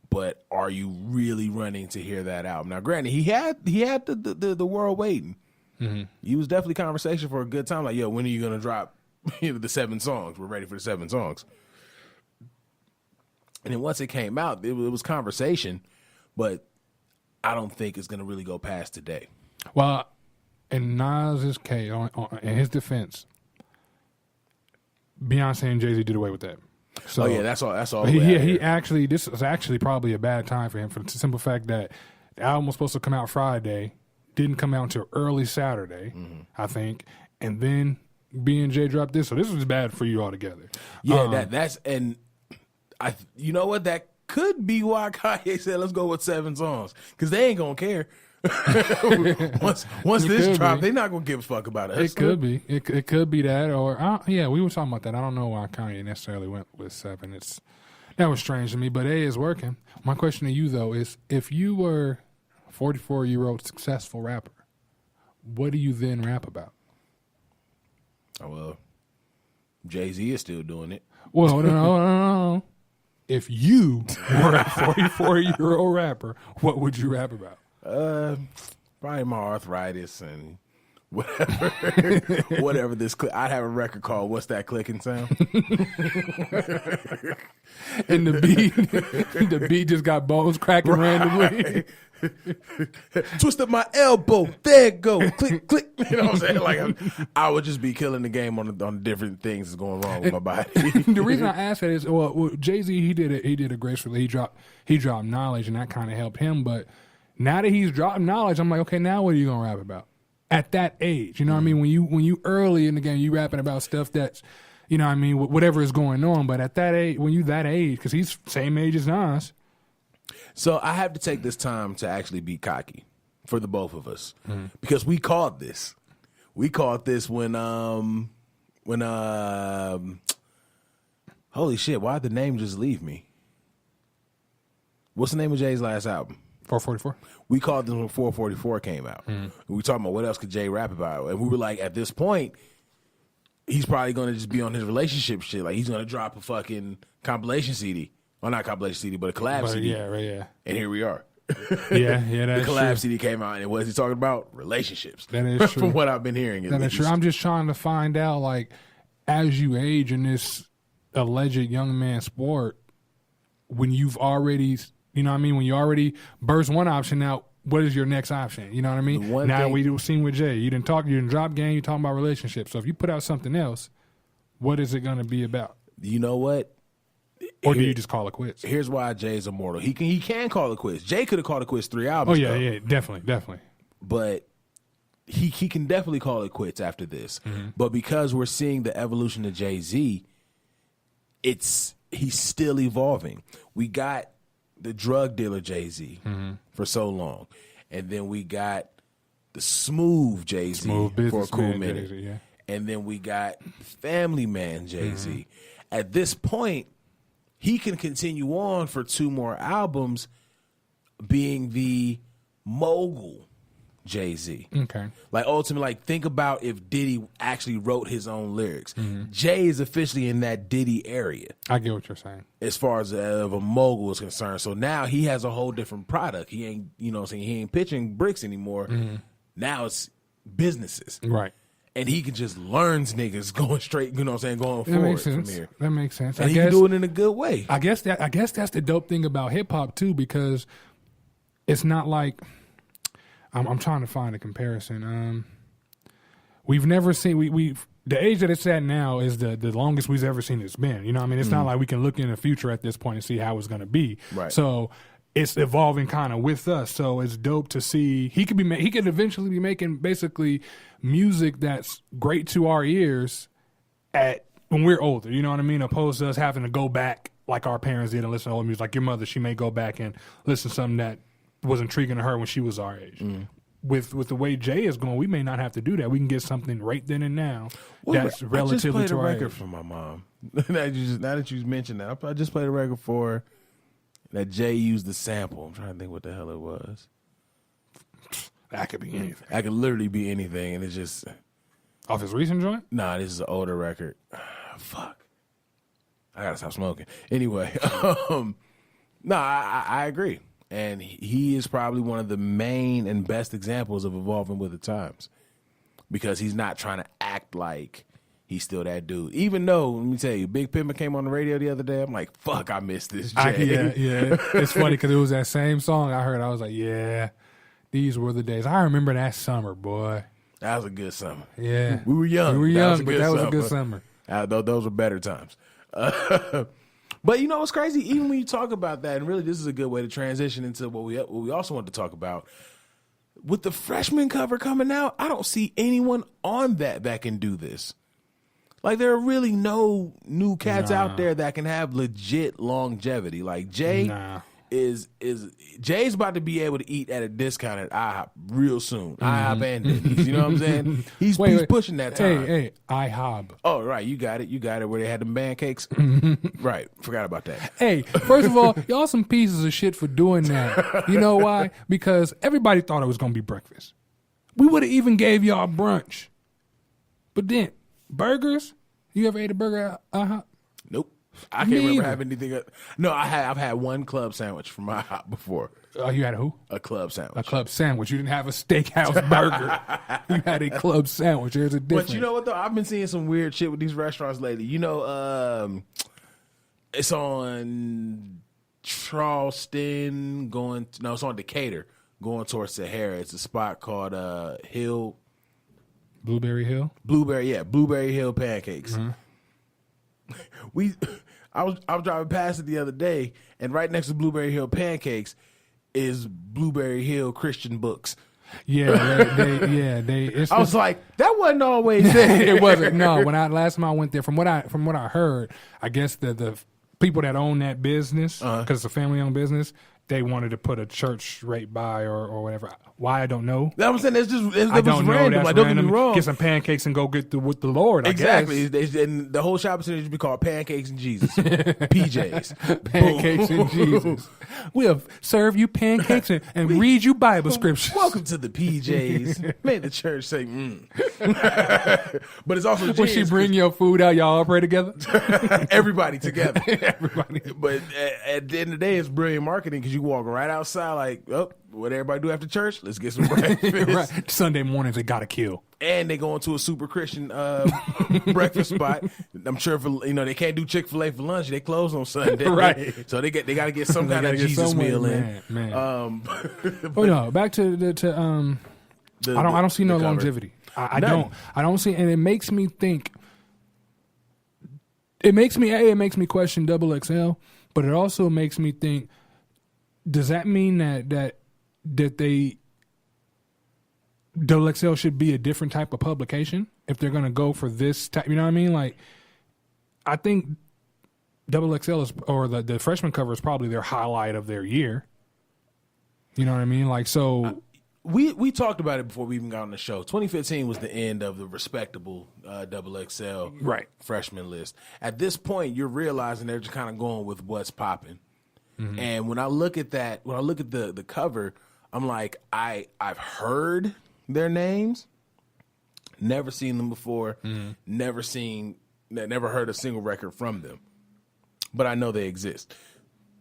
but are you really running to hear that album? Now, granted, he had the world waiting. Mm-hmm. He was definitely conversation for a good time. Like, yo, when are you gonna drop the 7 songs? We're ready for the 7 songs. And then once it came out, it was conversation, but I don't think it's gonna really go past today. Well, in Noize's case, in his defense, Beyonce and Jay-Z did away with that. So, oh yeah, that's all. He actually, this was actually probably a bad time for him for the simple fact that the album was supposed to come out Friday, didn't come out until early Saturday, I think, and then B&J dropped this, so this was bad for you altogether. Yeah, you know what, that could be why Kanye said let's go with 7 songs, because they ain't gonna care. once this drops, they're not gonna give a fuck about us. It could be. It could be that, or yeah, we were talking about that. I don't know why Kanye necessarily went with 7. That was strange to me, but it is working. My question to you though is, if you were a 44-year-old successful rapper, what do you then rap about? Oh, well, Jay-Z is still doing it. Well, no. If you were a 44-year-old rapper, what would you rap about? Probably my arthritis and whatever this. I'd have a record called "What's That Clicking Sound?" And the beat just got bones cracking randomly. Twist up my elbow. There it go. Click, click. You know what I'm saying? Like I would just be killing the game on different things that's going wrong with my body. The reason I ask that is, well, Jay-Z, he did it gracefully. He dropped Knowledge, and that kind of helped him. But now that he's dropped Knowledge, I'm like, okay, now what are you gonna rap about? At that age, you know what I mean? When you early in the game, you rapping about stuff that's, you know what I mean, whatever is going on. But at that age, when you that age, because he's same age as Nas. So I have to take this time to actually be cocky for the both of us, because we called this. We called this when holy shit, why'd the name just leave me? What's the name of Jay's last album? 444. We called this when 444 came out. We were talking about what else could Jay rap about, and we were like, at this point, he's probably going to just be on his relationship shit. Like, he's going to drop a fucking compilation CD. Well, not compilation CD, but a collab CD. Yeah, right, yeah. And here we are. Yeah, that's the collab true. CD came out, and what is he talking about? Relationships. That is true. From what I've been hearing. That is true. I'm just trying to find out, like, as you age in this alleged young man sport, when you've already, you know what I mean, when you already burst one option out, what is your next option? You know what I mean? Now we've seen with Jay, you didn't drop game, you're talking about relationships. So if you put out something else, what is it going to be about? You know what? Or do you just call it quits? Here's why Jay's immortal. He can call it quits. Jay could have called it quits 3 albums ago. Oh, yeah, definitely. But he can definitely call it quits after this. But because we're seeing the evolution of Jay-Z, he's still evolving. We got the drug dealer Jay-Z for so long. And then we got the smooth Jay-Z for a cool minute. Jay-Z, yeah. And then we got family man Jay-Z. At this point, he can continue on for 2 more albums being the mogul Jay-Z. Okay. Like, ultimately, like, think about if Diddy actually wrote his own lyrics. Jay is officially in that Diddy area. I get what you're saying. As far as of a mogul is concerned. So now he has a whole different product. He ain't, you know what I'm saying, he ain't pitching bricks anymore. Now it's businesses. Right. And he can just learn niggas going straight, you know what I'm saying, going forward from here. That makes sense. And he can do it in a good way. I guess that's the dope thing about hip hop too, because it's not like I'm trying to find a comparison. We've never seen the age that it's at now is the longest we've ever seen it's been. You know what I mean? It's not like we can look in the future at this point and see how it's going to be. Right. So it's evolving kind of with us. So it's dope to see he could eventually be making basically music that's great to our ears when we're older. You know what I mean? Opposed to us having to go back like our parents did and listen to old music. Like your mother, she may go back and listen to something that was intriguing to her when she was our age. With the way Jay is going, we may not have to do that. We can get something right then and now that's relatively to our age. I just played a record for my mom. Now that you mentioned that, I just played a record for that Jay used the sample. I'm trying to think what the hell it was. That could be anything. That could literally be anything, and it's just off his recent joint. Nah, this is an older record. Fuck, I gotta stop smoking. Anyway, No, I agree. And he is probably one of the main and best examples of evolving with the times, because he's not trying to act like he's still that dude. Even though, let me tell you, Big Pimpin' came on the radio the other day. I'm like, fuck, I missed this, Jay. Yeah. It's funny because it was that same song I heard. I was like, yeah, these were the days. I remember that summer, boy. That was a good summer. Yeah. We were young. But that was a good summer. Those were better times. But you know what's crazy? Even when you talk about that, and really this is a good way to transition into what we also want to talk about. With the freshman cover coming out, I don't see anyone on that can do this. Like, there are really no new cats out there that can have legit longevity. Like, Jay Jay's about to be able to eat at a discount at IHOP real soon. IHOP and Denny's. You know what I'm saying? He's pushing that time. Hey, IHOP. Oh, right. You got it. Where they had them pancakes. Right. Forgot about that. Hey, first of all, y'all some pieces of shit for doing that. You know why? Because everybody thought it was going to be breakfast. We would have even gave y'all brunch. But then, burgers? You ever ate a burger at IHOP? Nope. I can't remember having anything. No, I've had one club sandwich from IHOP before. Oh, you had a who? A club sandwich. A club sandwich. You didn't have a steakhouse burger. You had a club sandwich. There's a difference. But you know what, though? I've been seeing some weird shit with these restaurants lately. You know, it's on Charleston it's on Decatur going towards Sahara. It's a spot called Hill. Blueberry Hill? Blueberry Hill pancakes. Mm-hmm. I was driving past it the other day, and right next to Blueberry Hill pancakes is Blueberry Hill Christian books. Yeah, I was like, that wasn't always there. It wasn't. No, last time I went there, from what I heard, I guess the people that own that business, because it's a family-owned business, they wanted to put a church right by or whatever. Why, I don't know. That I'm saying, it was random. Like, don't get me wrong. Get some pancakes and go get with the Lord. Exactly. And the whole shopping center used to be called Pancakes and Jesus. PJs. Pancakes and Jesus. We'll serve you pancakes and read you Bible scriptures. Welcome to the PJs. Made the church say, But it's also Jesus. When she bring your food out, y'all all pray together? Everybody together. Everybody. But at the end of the day, it's brilliant marketing, because you walk right outside like, what everybody do after church? Let's get some breakfast. Right. Sunday mornings, they got to kill. And they go into a super Christian breakfast spot. I'm sure they can't do Chick-fil-A for lunch. They close on Sunday. Right. So they got to get some kind of Jesus meal in. Man. No, back to I don't see no longevity. I don't see, and it makes me think. It makes me question Double XL, but it also makes me think, does that mean that they Double XL should be a different type of publication if they're going to go for this type? You know what I mean? Like, I think Double XL or the freshman cover is probably their highlight of their year. You know what I mean? Like, so we talked about it before we even got on the show. 2015 was the end of the respectable Double XL freshman list. At this point, you're realizing they're just kind of going with what's popping. Mm-hmm. And when I look at the cover, I'm like, I've heard their names, never seen them before, never heard a single record from them, but I know they exist.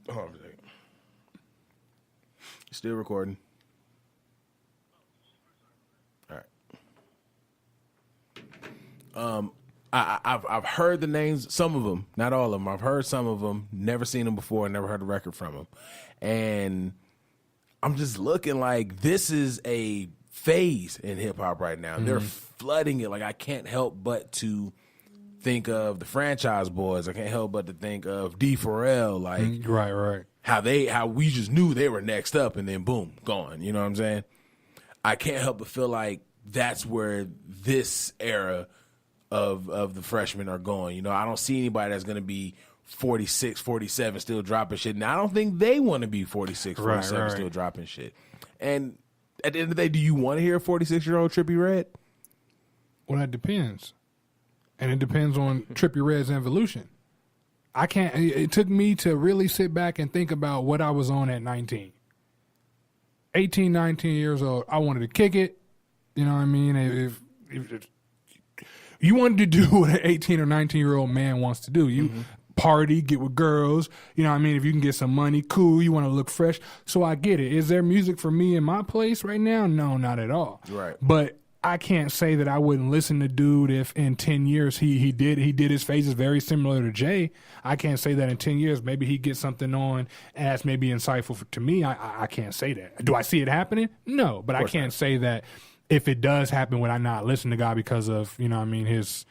Hold on a second. Still recording. All right. I've heard the names, some of them, not all of them. I've heard some of them, never seen them before, never heard a record from them. And I'm just looking like this is a phase in hip hop right now. Mm-hmm. They're flooding it. Like, I can't help but to think of the Franchise Boys. I can't help but to think of D4L. Like, right. How we just knew they were next up, and then boom, gone. You know what I'm saying? I can't help but feel like that's where this era of the freshmen are going. You know, I don't see anybody that's going to be 46, 47 still dropping shit. Now, I don't think they want to be 46, 47 still dropping shit. And at the end of the day, do you want to hear a 46-year-old Trippie Redd? Well, that depends. And it depends on Trippie Redd's evolution. It took me to really sit back and think about what I was on at 19. 18, 19 years old, I wanted to kick it. You know what I mean? If you wanted to do what an 18 or 19-year-old man wants to do, you party, get with girls. You know what I mean? If you can get some money, cool. You want to look fresh. So I get it. Is there music for me in my place right now? No, not at all. Right. But I can't say that I wouldn't listen to dude if in 10 years he did his phases very similar to Jay. I can't say that in 10 years maybe he gets something on and that's maybe insightful to me. I can't say that. Do I see it happening? No, but I can't say that if it does happen, would I not listen to God because of, you know what I mean, his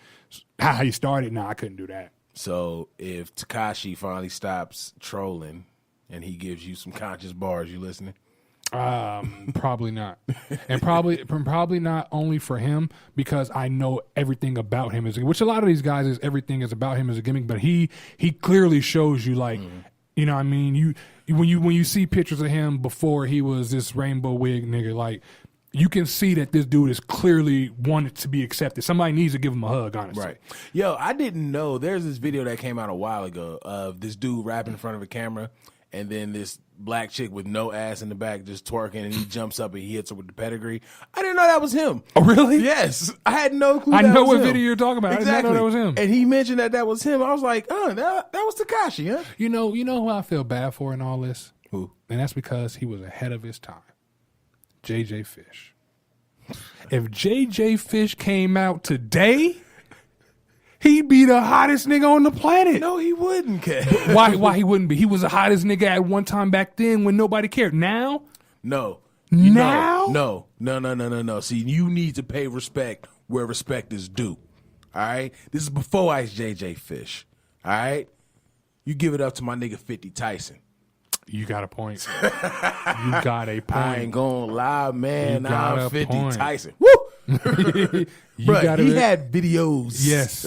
how he started? No, I couldn't do that. So if Tekashi finally stops trolling and he gives you some conscious bars, you listening? Probably not, and probably not only for him because I know everything about him is, which a lot of these guys is everything is about him as a gimmick, but he clearly shows you like, you know what I mean, when you see pictures of him before he was this rainbow wig nigga, like you can see that this dude is clearly wanted to be accepted. Somebody needs to give him a hug, honestly. Right. Yo, I didn't know there's this video that came out a while ago of this dude rapping in front of a camera. And then this black chick with no ass in the back just twerking, and he jumps up and he hits her with the pedigree. I didn't know that was him. Oh, really? Yes. I had no clue I that know was what him. video you're talking about. Exactly. I didn't know that was him. And he mentioned that was him. I was like, oh, that was Tekashi, huh? You know who I feel bad for in all this? Who? And that's because he was ahead of his time. JJ Fish. If JJ Fish came out today, he'd be the hottest nigga on the planet. No, he wouldn't, Kev. Why he wouldn't be? He was the hottest nigga at one time back then when nobody cared. Now? No. Now? No. See, you need to pay respect where respect is due. All right? This is before Ice JJ Fish. All right? You give it up to my nigga 50 Tyson. You got a point. You got a point. I ain't gonna lie, man. I'm 50 point. Tyson. Woo! Bruh, he had videos. Yes.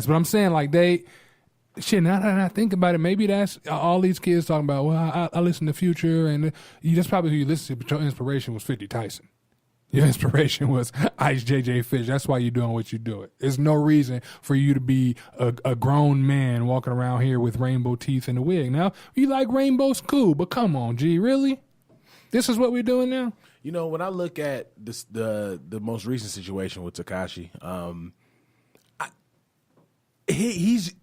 But I'm saying, like, now that I think about it, maybe that's all these kids talking about, well, I listen to Future, and that's probably who you listen to, but your inspiration was 50 Tyson. Your inspiration was Ice JJ Fish. That's why you're doing what you're doing. There's no reason for you to be a grown man walking around here with rainbow teeth and a wig. Now, you like rainbows, cool, but come on, G, really? This is what we're doing now? You know, when I look at this, the most recent situation with Tekashi, he's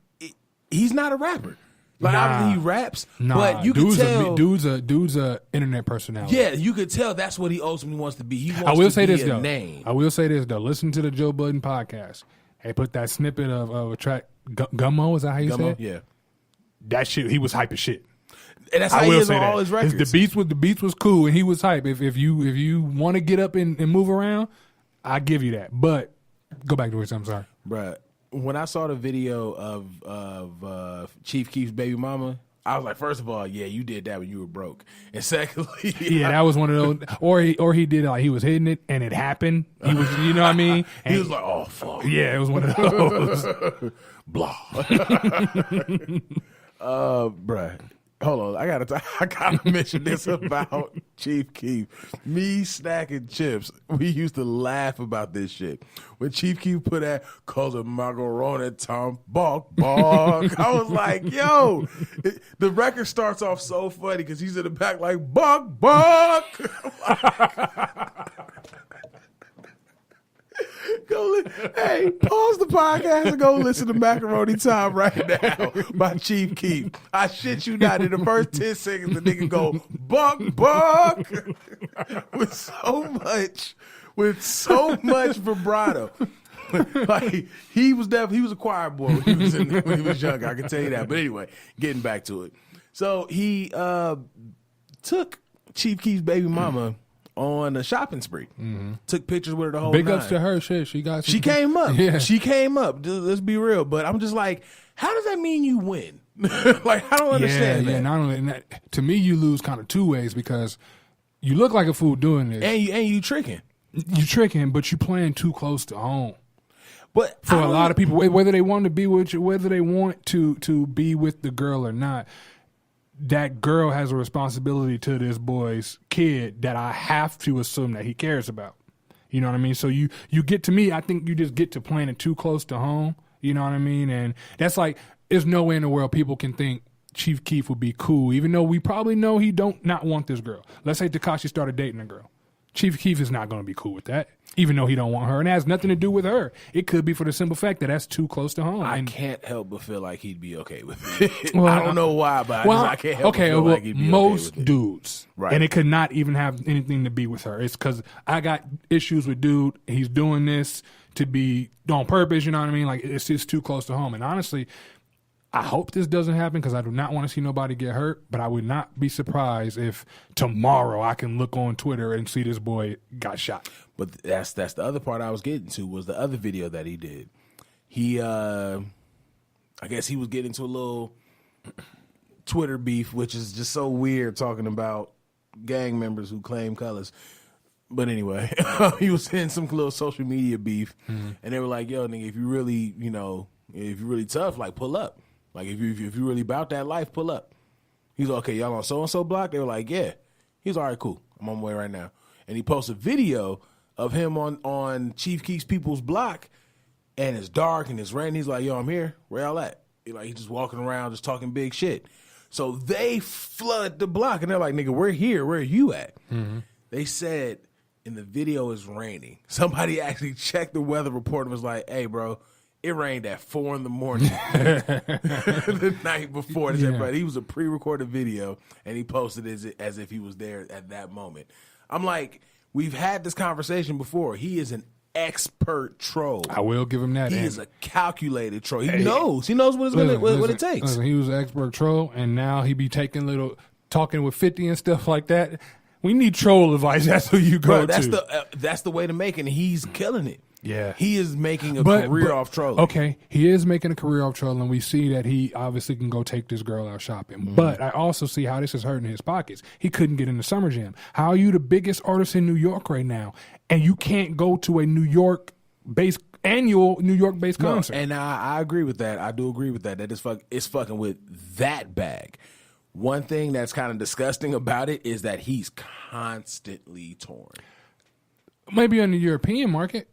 not a rapper. Like obviously he raps, but you can tell dude's a internet personality. Yeah, you could tell that's what he ultimately wants to be. He wants I will to say be this a though. name. I will say this though. Listen to the Joe Budden podcast. They put that snippet of a track. Gummo, is that how you say it? Yeah. That shit, he was hype as shit. And that's how he is on all his records. The beats was cool and he was hype. If you want to get up and move around, I give you that. But go back to what I'm sorry, bruh. When I saw the video of Chief Keef's baby mama, I was like, first of all, yeah, you did that when you were broke, and secondly, yeah, that was one of those. Or he did it like he was hitting it and it happened. He was, you know what I mean? And he was like, oh fuck, yeah, it was one of those. Blah. Bruh. Hold on, I gotta mention this about Chief Keef. Me snacking chips. We used to laugh about this shit. When Chief Keef put that "cause of Macaroni Tom Bok Bok," I was like, "Yo!" The record starts off so funny because he's in the back like "Bok Bok." Hey, pause the podcast and go listen to Macaroni Time right now by Chief Keef. I shit you not. In the first 10 seconds, the nigga go buck buck with so much vibrato. Like he was a choir boy when he was younger. I can tell you that. But anyway, getting back to it. So he took Chief Keef's baby mama on a shopping spree. Mm-hmm. Took pictures with her the whole Big nine. ups to her. Shit, she came up. Yeah. She came up. Let's be real. But I'm just like, how does that mean you win? Like, I don't understand that. Yeah, not only that, to me, you lose kind of two ways because you look like a fool doing this. And you tricking. You tricking, but you playing too close to home. But for a lot of people, whether they want to be with you, whether they want to be with the girl or not, that girl has a responsibility to this boy's kid that I have to assume that he cares about. You know what I mean? So you get to me, I think you just get to playing it too close to home. You know what I mean? And that's like, there's no way in the world people can think Chief Keef would be cool, even though we probably know he don't not want this girl. Let's say Tekashi started dating a girl. Chief Keef is not going to be cool with that. even though he don't want her, and it has nothing to do with her. It could be for the simple fact that that's too close to home. I can't help but feel like he'd be okay with it. I don't know why, but I can't help but feel like he'd be most okay with it. dudes, right? And it could not even have anything to be with her. It's because I got issues with dude. He's doing this to be on purpose. You know what I mean? Like it's just too close to home. And honestly, I hope this doesn't happen because I do not want to see nobody get hurt, but I would not be surprised if tomorrow I can look on Twitter and see this boy got shot. But that's the other part I was getting to was the other video that he did. He, I guess he was getting into a little Twitter beef, which is just so weird talking about gang members who claim colors. But anyway, he was in some little social media beef, and they were like, yo, nigga, if you really, if you're really tough, like, pull up. Like, if you really about that life, pull up. He's like, okay, y'all on so-and-so block? They were like, yeah. He's all right, cool. I'm on my way right now. And he posted a video of him on Chief Keef's people's block, and it's dark and it's raining. He's like, yo, I'm here. Where y'all at? He's just walking around, just talking big shit. So they flood the block, and they're like, nigga, we're here. Where are you at? Mm-hmm. They said, in the video, it's raining. Somebody actually checked the weather report and was like, hey, bro, it rained at 4 a.m. the night before. They said, bro, he was a pre-recorded video, and he posted it as if he was there at that moment. I'm like, we've had this conversation before. He is an expert troll. I will give him that. He is a calculated troll. He knows. He knows what it takes. Listen, he was an expert troll, and now he be talking with 50 and stuff like that. We need troll advice. That's who you go to. That's the way to make it, and he's killing it. Yeah. He is making a career off trolling. Okay, he is making a career off trolling. We see that he obviously can go take this girl out shopping. Mm-hmm. But I also see how this is hurting his pockets. He couldn't get into Summer Jam. How are you the biggest artist in New York right now, and you can't go to a annual New York-based concert? And I agree with that. I do agree with that. That it's fucking with that bag. One thing that's kind of disgusting about it is that he's constantly torn. Maybe on the European market.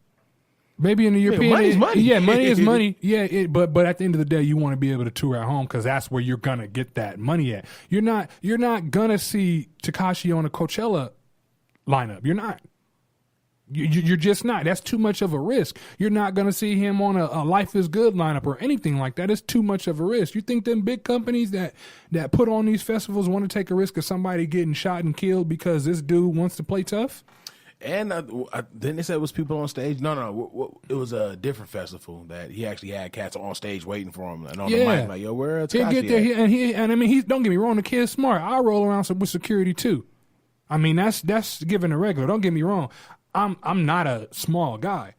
Maybe in the European, money's money. Yeah, money is money. Yeah, but at the end of the day, you want to be able to tour at home because that's where you're gonna get that money at. You're not gonna see Tekashi on a Coachella lineup. You're not. You're just not. That's too much of a risk. You're not gonna see him on a Life is Good lineup or anything like that. It's too much of a risk. You think them big companies that put on these festivals want to take a risk of somebody getting shot and killed because this dude wants to play tough? And then they said it was people on stage. No, it was a different festival that he actually had cats on stage waiting for him and on the mic like, yo, where Tekashi He'll get there, and I mean, don't get me wrong, the kid's smart. I'll roll around with security too. I mean, that's giving a regular. Don't get me wrong. I'm not a small guy.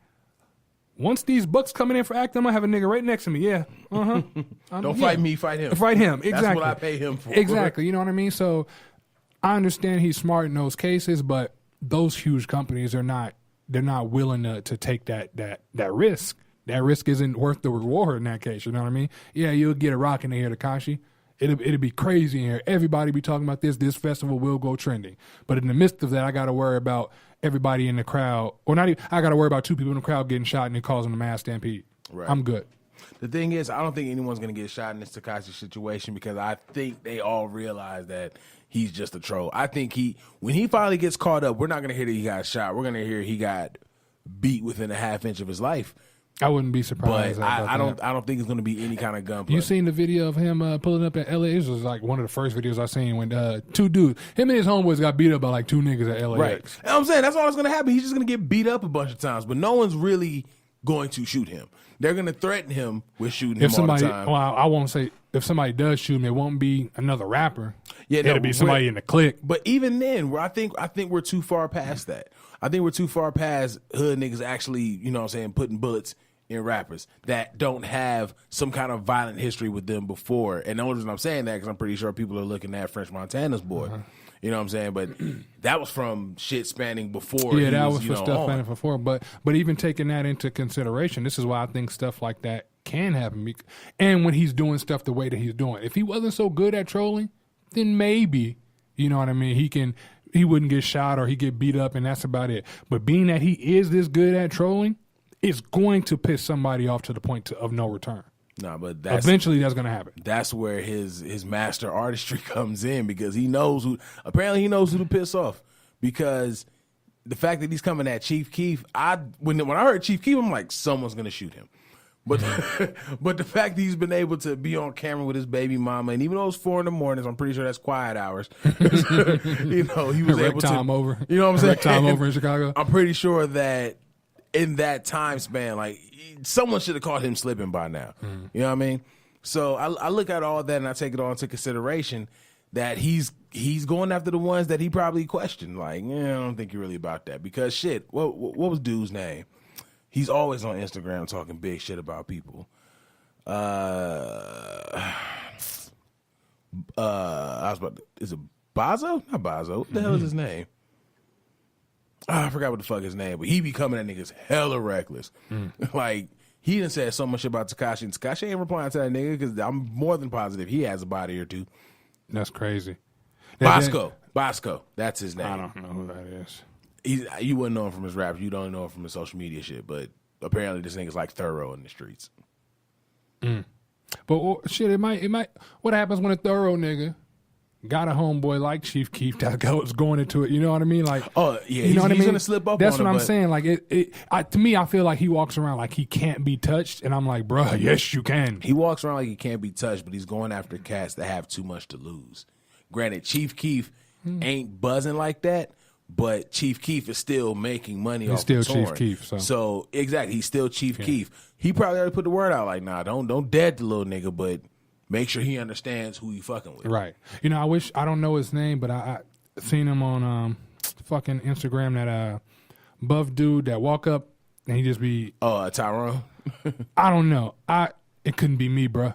Once these bucks coming in for acting, I'm gonna have a nigga right next to me. Yeah, Don't fight me, fight him. Fight him. Exactly. That's what I pay him for. Exactly. You know what I mean? So I understand he's smart in those cases, but those huge companies are not. They're not willing to take that risk. That risk isn't worth the reward in that case. You know what I mean? Yeah, you'll get a rock in the air, Tekashi. It'll be crazy in here. Everybody be talking about this. This festival will go trending. But in the midst of that, I got to worry about everybody in the crowd, or not even. I got to worry about 2 people in the crowd getting shot and it causing a mass stampede. Right. I'm good. The thing is, I don't think anyone's going to get shot in this Tekashi situation because I think they all realize that he's just a troll. I think when he finally gets caught up, we're not going to hear that he got shot. We're going to hear he got beat within a half inch of his life. I wouldn't be surprised. But I don't think it's going to be any kind of gunplay. You seen the video of him pulling up at LA? This was like one of the first videos I seen when 2 dudes, him and his homeboys got beat up by like 2 niggas at LAX. Right. And I'm saying that's all that's going to happen. He's just going to get beat up a bunch of times, but no one's really going to shoot him. They're going to threaten him with shooting him all the time. Well, I won't say if somebody does shoot him, it won't be another rapper. Yeah, it'll be somebody in the clique. But even then, I think we're too far past that. I think we're too far past hood niggas actually, you know what I'm saying, putting bullets in rappers that don't have some kind of violent history with them before. And the only reason I'm saying that because I'm pretty sure people are looking at French Montana's boy. Uh-huh. You know what I'm saying? But that was from shit spanning before. Yeah, that was for stuff spanning before. But even taking that into consideration, this is why I think stuff like that can happen. And when he's doing stuff the way that he's doing. If he wasn't so good at trolling, then maybe, you know what I mean, he wouldn't get shot or he get beat up and that's about it. But being that he is this good at trolling, it's going to piss somebody off to the point of no return. No, but eventually that's going to happen. That's where his master artistry comes in because he knows who to piss off because the fact that he's coming at Chief Keef, when I heard Chief Keef, I'm like, someone's gonna shoot him. But but the fact that he's been able to be on camera with his baby mama, and even though it's 4 a.m, I'm pretty sure that's quiet hours. You know, he was able to time over. You know what I'm saying? Time over in Chicago. I'm pretty sure that in that time span, like someone should have caught him slipping by now. You know what I mean? So I look at all that and I take it all into consideration that he's going after the ones that he probably questioned. Like, yeah, I don't think you're really about that because shit. What was dude's name? He's always on Instagram talking big shit about people. I was about is it Bazo? Not Bazo. What the hell is his name? I forgot what the fuck his name, but he be coming at niggas hella reckless. Like, he done said so much about Tekashi, and Tekashi ain't replying to that nigga because I'm more than positive he has a body or two. That's crazy. Bosco. That's his name. I don't know who that is. You wouldn't know him from his rap. You don't know him from his social media shit. But apparently this nigga's like thorough in the streets. But shit, it might. What happens when a thorough nigga got a homeboy like Chief Keef that was going into it? You know what I mean? Like, oh yeah, you know what I mean? He's gonna slip up. That's on what him, I'm saying. Like, to me, I feel like he walks around like he can't be touched, and I'm like, bruh, yes, you can. He walks around like he can't be touched, but he's going after cats that have too much to lose. Granted, Chief Keef ain't buzzing like that. But Chief Keef is still making money off the touring. He's still Chief Keef. So exactly, he's still Chief Keef. He probably already put the word out like, nah, don't dead the little nigga, but make sure he understands who he fucking with. Right. You know, I don't know his name, but I seen him on fucking Instagram, that buff dude that walk up and he just be Tyrone. I don't know. It couldn't be me, bruh.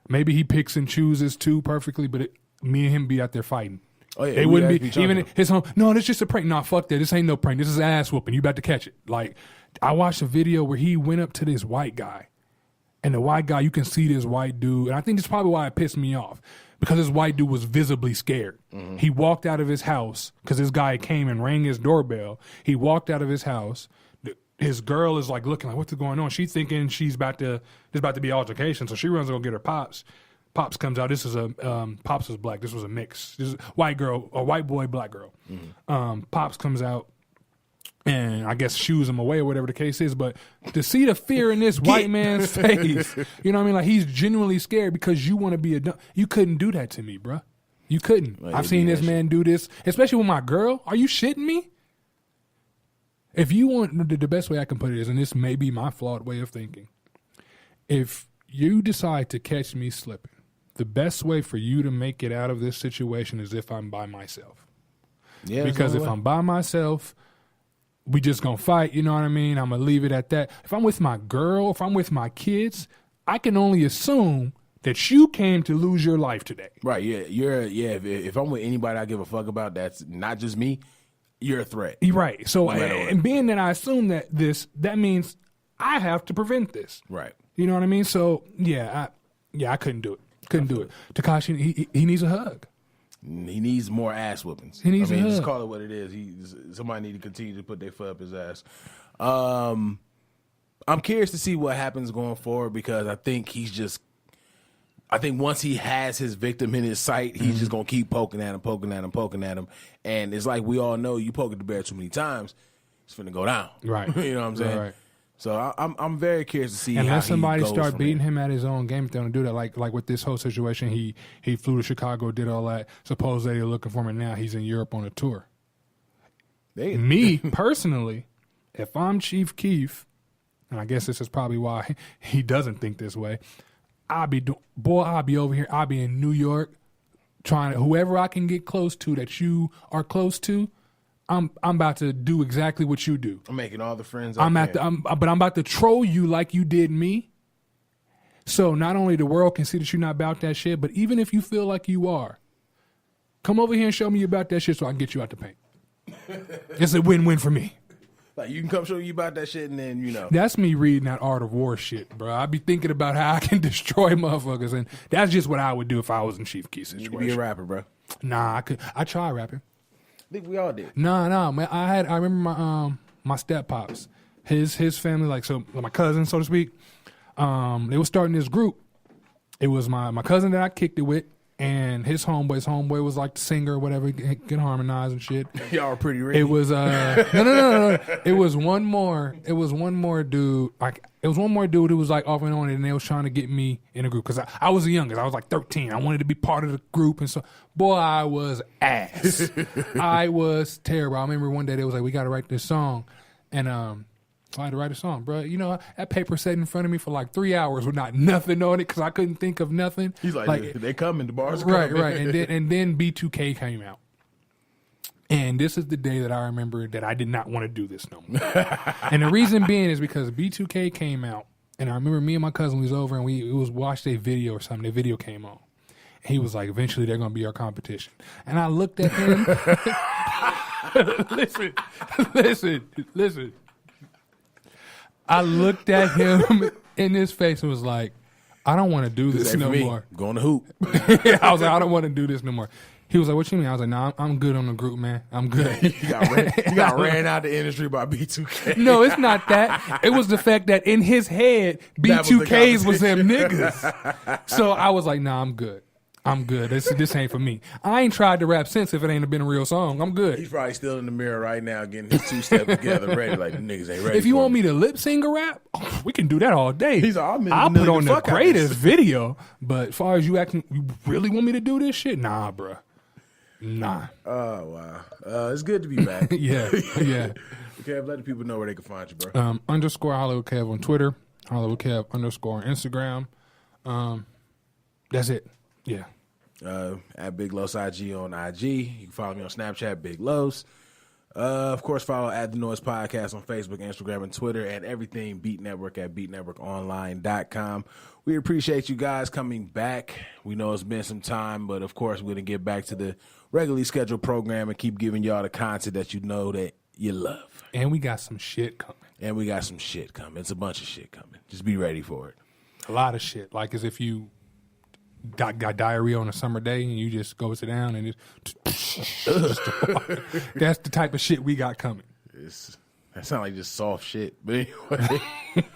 Maybe he picks and chooses too perfectly, but me and him be out there fighting. Oh, yeah, it wouldn't be even his home. No, this just a prank. No, fuck that. This ain't no prank. This is ass whooping. You about to catch it. Like, I watched a video where he went up to this white guy, and the white guy, you can see this white dude, and I think this is probably why it pissed me off, because this white dude was visibly scared. He walked out of his house because this guy came and rang his doorbell. He walked out of his house. His girl is like looking like, what's going on? She's thinking there's about to be altercation, so she runs to go get her pops. Pops comes out. This is Pops was black. This was a mix. This is white girl, a white boy, black girl. Pops comes out and I guess shoos him away or whatever the case is. But to see the fear in this white man's face, you know what I mean? Like, he's genuinely scared because you want to be you couldn't do that to me, bruh. You couldn't. Well, I've seen this man do this, especially with my girl. Are you shitting me? If you want, the best way I can put it is, and this may be my flawed way of thinking, if you decide to catch me slipping, the best way for you to make it out of this situation is if I'm by myself. Yeah, because if I'm by myself, we just gonna fight, you know what I mean? I'm gonna leave it at that. If I'm with my girl, if I'm with my kids, I can only assume that you came to lose your life today. Right, yeah. If I'm with anybody I give a fuck about, that's not just me, you're a threat. Right. So, No and being that I assume that means I have to prevent this. Right. You know what I mean? So, I couldn't do it. Couldn't do it. Tekashi, he needs a hug. He needs more ass whoopings. He needs a hug. Just call it what it is. Somebody need to continue to put their foot up his ass. I'm curious to see what happens going forward, because I think once he has his victim in his sight, he's just gonna keep poking at him. And it's like we all know, you poke at the bear too many times, it's finna go down. Right. You know what I'm saying? Right. So I'm very curious to see. Unless how somebody he goes start from beating there. him at his own game, if they don't do that, like with this whole situation, he flew to Chicago, did all that. Supposedly they're looking for him, and now he's in Europe on a tour. Me personally, if I'm Chief Keef, and I guess this is probably why he doesn't think this way, I'll be over here. I'll be in New York, trying to, whoever I can get close to that you are close to. I'm about to do exactly what you do. I'm making all the friends. I'm about to troll you like you did me. So not only the world can see that you're not about that shit, but even if you feel like you are, come over here and show me you about that shit so I can get you out the paint. It's a win-win for me. Like, you can come show you about that shit, and then, you know. That's me reading that Art of War shit, bro. I be thinking about how I can destroy motherfuckers, and that's just what I would do if I was in Chief Keef's situation. You could be a rapper, bro. Nah, I tried rapping. I think we all did. Nah, man. I remember my step pops, his family, like my cousin, so to speak. They were starting this group. It was my cousin that I kicked it with, and his homeboy was like the singer or whatever, he can harmonize and shit. Y'all were pretty ready. It was no. It was one more dude. Like it was one more dude who was like off and on, and they was trying to get me in a group because I was the youngest. I was like 13. I wanted to be part of the group, and so boy, I was ass. I was terrible. I remember one day they was like, "We got to write this song," and I had to write a song, bro. You know, that paper sat in front of me for like 3 hours with not nothing on it because I couldn't think of nothing. He's like they coming, the bars are coming. Right. And then B2K came out. And this is the day that I remember that I did not want to do this no more. And the reason being is because B2K came out, and I remember me and my cousin was over, and we watched a video or something. The video came on. And he was like, eventually they're going to be our competition. And I looked at him. Listen. I looked at him in his face and was like, I don't want to do this no more. Going to hoop. I was like, I don't want to do this no more. He was like, what you mean? I was like, nah, I'm good on the group, man. I'm good. You got ran out of the industry by B2K. No, it's not that. It was the fact that in his head, B2Ks was them niggas. So I was like, nah, I'm good. This ain't for me. I ain't tried to rap since if it ain't been a real song. I'm good. He's probably still in the mirror right now getting his two-step together ready. Like, the niggas ain't ready. If you want me to lip sync a rap, we can do that all day. I'll put on the greatest video. But as far as you really want me to do this shit? Nah, bruh. Nah. Oh, wow. It's good to be back. Yeah. Kev, let the people know where they can find you, bro. _ Hollywood Kev on Twitter. Hollywood Kev _ on Instagram. That's it. Yeah. At Big Los IG on IG. You can follow me on Snapchat, Big Los. Of course, follow at The Noize Podcast on Facebook, Instagram, and Twitter, and everything Beat Network at beatnetworkonline.com. We appreciate you guys coming back. We know it's been some time, but of course, we're going to get back to the regularly scheduled program and keep giving y'all the content that you know that you love. And we got some shit coming. It's a bunch of shit coming. Just be ready for it. A lot of shit. Like as if you got diarrhea on a summer day and you just go sit down and just that's the type of shit we got coming. That sounds like just soft shit. But anyway.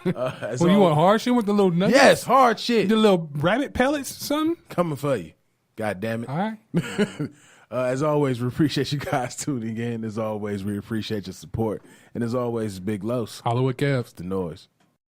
You want hard shit with the little nuggets? Yes, hard shit. The little rabbit pellets or something? Coming for you. God damn it. All right. As always, we appreciate you guys tuning in. As always, we appreciate your support. And as always, Big Los. Hollywood Kev. The Noize.